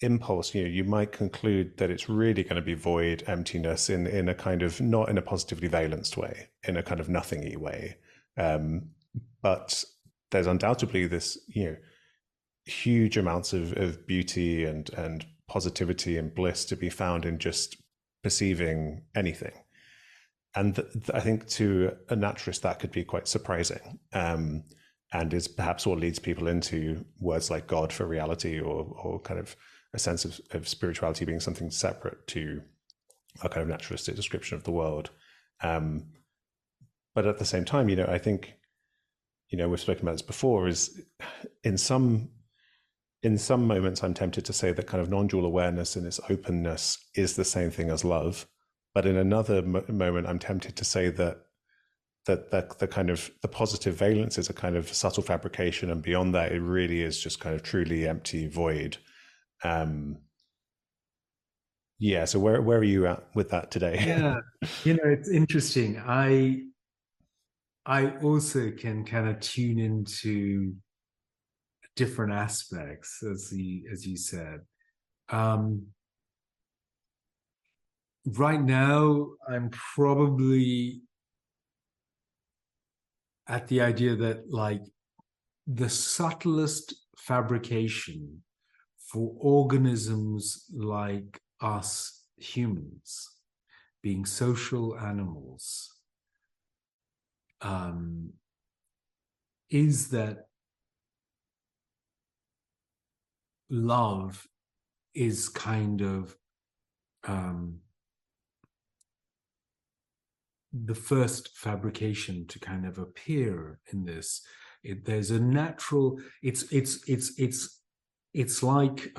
impulse, you might conclude that it's really going to be void, emptiness, in a kind of, not in a positively valenced way, in a kind of nothingy way. But there's undoubtedly this, huge amounts of beauty and positivity and bliss to be found in just perceiving anything. And I think to a naturalist that could be quite surprising, and is perhaps what leads people into words like God for reality, or kind of a sense of spirituality being something separate to a kind of naturalistic description of the world. But at the same time, I think, we've spoken about this before, is in some moments I'm tempted to say that kind of non-dual awareness and its openness is the same thing as love. But in another moment, I'm tempted to say that the kind of the positive valence is a kind of subtle fabrication, and beyond that, it really is just kind of truly empty void. Yeah. So where are you at with that today? Yeah, it's interesting. I also can kind of tune into different aspects, as you said. Right now, I'm probably at the idea that, like, the subtlest fabrication for organisms like us humans, being social animals, is that love is kind of the first fabrication to kind of appear in this. There's a natural. It's like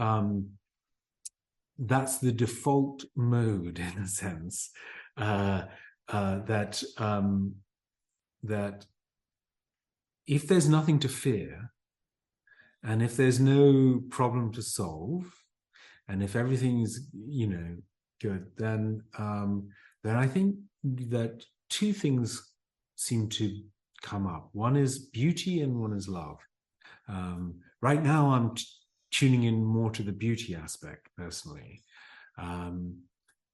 that's the default mode, in a sense, that if there's nothing to fear, and if there's no problem to solve, and if everything's good, then I think that two things seem to come up. One is beauty and one is love. Right now, I'm tuning in more to the beauty aspect personally,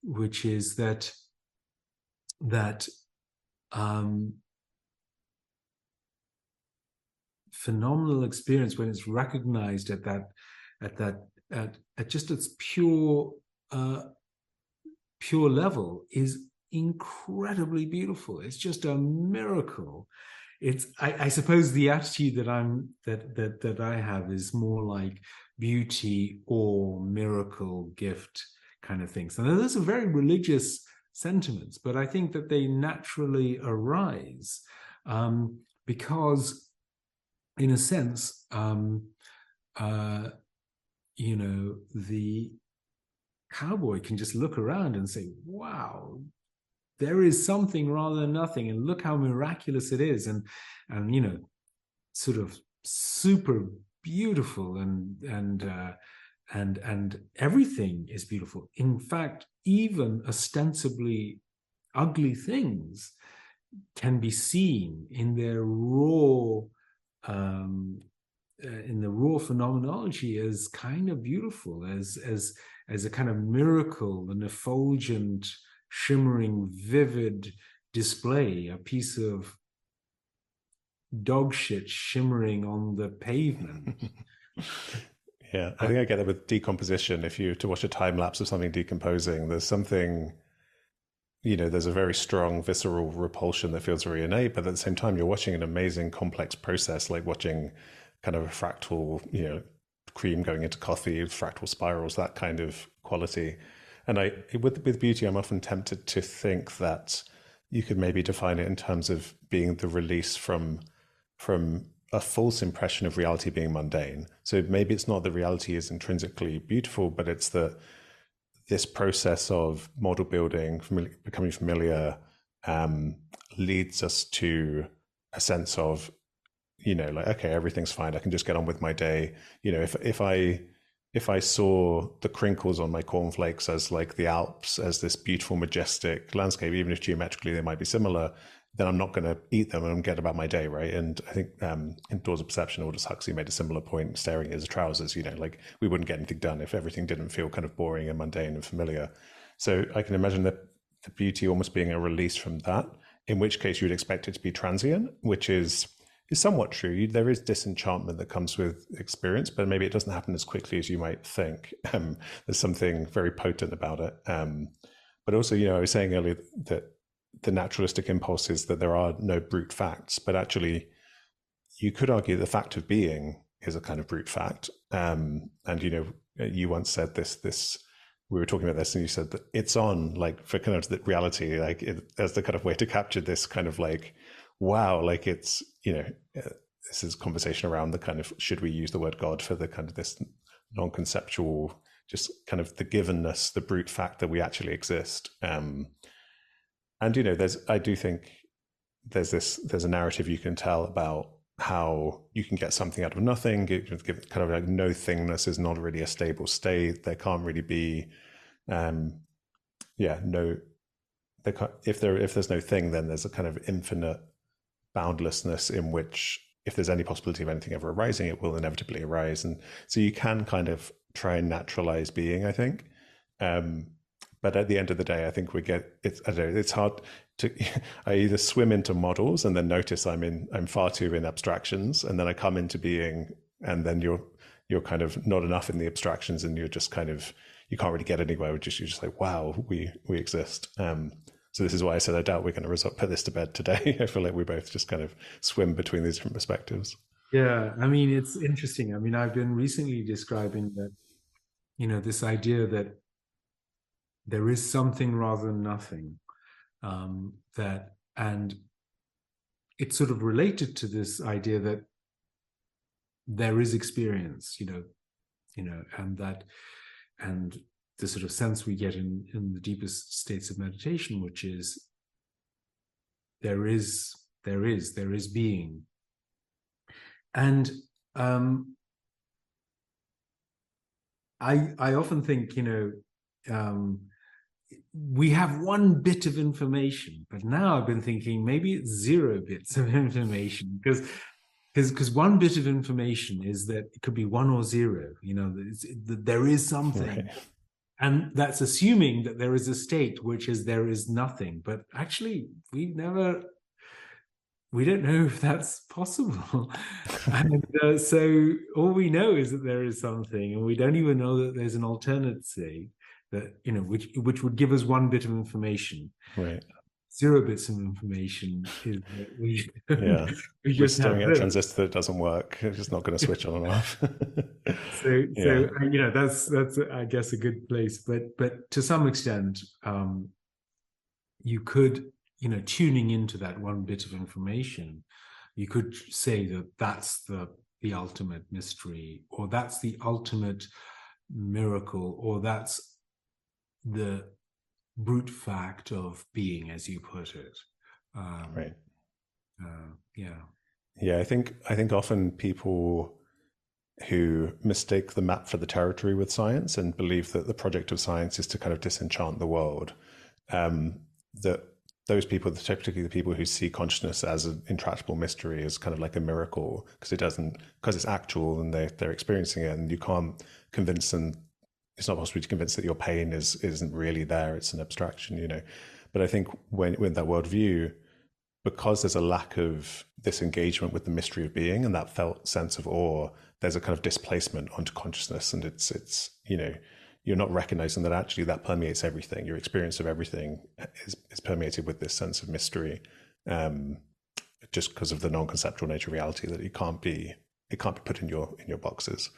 which is that phenomenal experience, when it's recognized at just its pure level, is incredibly beautiful. It's just a miracle. I suppose the attitude that I have is more like beauty or miracle, gift kind of things. And those are very religious sentiments, but I think that they naturally arise because, in a sense, the cowboy can just look around and say, wow, there is something rather than nothing, and look how miraculous it is, and sort of super beautiful, and everything is beautiful. In fact, even ostensibly ugly things can be seen in their raw phenomenology as kind of beautiful, as a kind of miracle, an effulgent, shimmering, vivid display, a piece of dog shit shimmering on the pavement. Yeah, I think I get that with decomposition. If you to watch a time lapse of something decomposing, there's something, there's a very strong visceral repulsion that feels very innate, but at the same time, you're watching an amazing complex process, like watching kind of a fractal, cream going into coffee, fractal spirals, that kind of quality. And with beauty, I'm often tempted to think that you could maybe define it in terms of being the release from a false impression of reality being mundane. So maybe it's not that reality is intrinsically beautiful, but it's that this process of model building, becoming familiar, leads us to a sense of, like, okay, everything's fine. I can just get on with my day. If I if I saw the crinkles on my cornflakes as like the Alps, as this beautiful, majestic landscape, even if geometrically they might be similar, then I'm not going to eat them and get about my day, right? And I think in Doors of Perception, Aldous Huxley made a similar point, staring at his trousers, like we wouldn't get anything done if everything didn't feel kind of boring and mundane and familiar. So I can imagine that the beauty almost being a release from that, in which case you'd expect it to be transient, which is somewhat true. There is disenchantment that comes with experience, but maybe it doesn't happen as quickly as you might think. There's something very potent about it. But also, I was saying earlier that the naturalistic impulse is that there are no brute facts, but actually you could argue the fact of being is a kind of brute fact. And, you once said this, we were talking about this and you said that it's on, like, for kind of the reality, like as the kind of way to capture this kind of like, wow, like it's, this is conversation around the kind of, should we use the word God for the kind of this non-conceptual, just kind of the givenness, the brute fact that we actually exist. And, I do think there's a narrative you can tell about how you can get something out of nothing. Give kind of like no thingness is not really a stable state. There can't really be, if there's no thing, then there's a kind of infinite boundlessness in which if there's any possibility of anything ever arising, it will inevitably arise. And so you can kind of try and naturalize being, I think. But at the end of the day, I think it's hard to, I either swim into models and then notice I'm far too in abstractions, and then I come into being, and then you're kind of not enough in the abstractions, and you're just kind of, you can't really get anywhere. You're just like, wow, we exist. So this is why I said I doubt we're going to put this to bed today. I feel like we both just kind of swim between these different perspectives. Yeah, I mean, it's interesting. I mean, I've been recently describing that, this idea that there is something rather than nothing, and it's sort of related to this idea that there is experience, and the sort of sense we get in the deepest states of meditation, which is there is being. And I often think, we have one bit of information, but now I've been thinking maybe it's 0 bits of information, because one bit of information is that it could be 1 or 0, there is something. Right. And that's assuming that there is a state, which is there is nothing. But actually, we don't know if that's possible. And so all we know is that there is something, and we don't even know that there's an alternate state that, which would give us 1 bit of information. Right. 0 bits of information is that we're just staring at a transistor that doesn't work. It's just not going to switch on and off. So that's I guess a good place. But to some extent, you could, tuning into that 1 bit of information, you could say that that's the ultimate mystery, or that's the ultimate miracle, or that's the brute fact of being, as you put it. Right. Yeah. I think often people who mistake the map for the territory with science and believe that the project of science is to kind of disenchant the world, that those people, typically the people who see consciousness as an intractable mystery, as kind of like a miracle, because it's actual and they're experiencing it, and you can't convince them. It's not possible to convince that your pain isn't really there. It's an abstraction, But I think when that worldview, because there's a lack of this engagement with the mystery of being and that felt sense of awe, there's a kind of displacement onto consciousness, and it's you're not recognizing that actually that permeates everything. Your experience of everything is permeated with this sense of mystery, just because of the non-conceptual nature of reality, that it can't be put in your boxes.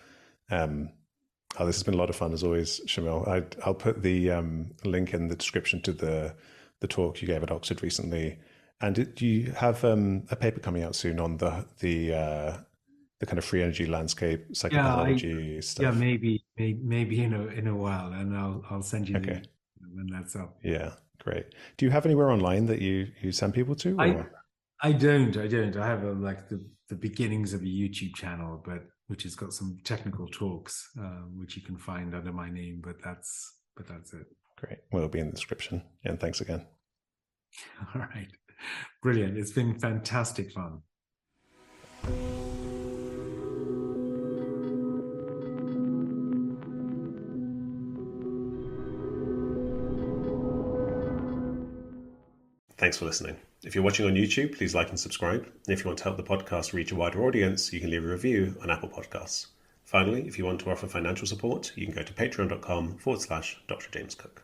This has been a lot of fun as always, Shamil. I'll put the link in the description to the talk you gave at Oxford recently. And do you have a paper coming out soon on the kind of free energy landscape, psychobiology stuff? Yeah, maybe in a while, and I'll send you the when that's up. Yeah, great. Do you have anywhere online that you send people to? I don't. I have like the beginnings of a YouTube channel, but which has got some technical talks, which you can find under my name, but that's it. Great. Well, it'll be in the description. And thanks again. All right. Brilliant. It's been fantastic fun. Thanks for listening. If you're watching on YouTube, please like and subscribe. And if you want to help the podcast reach a wider audience, you can leave a review on Apple Podcasts. Finally, if you want to offer financial support, you can go to patreon.com/Dr. James Cooke.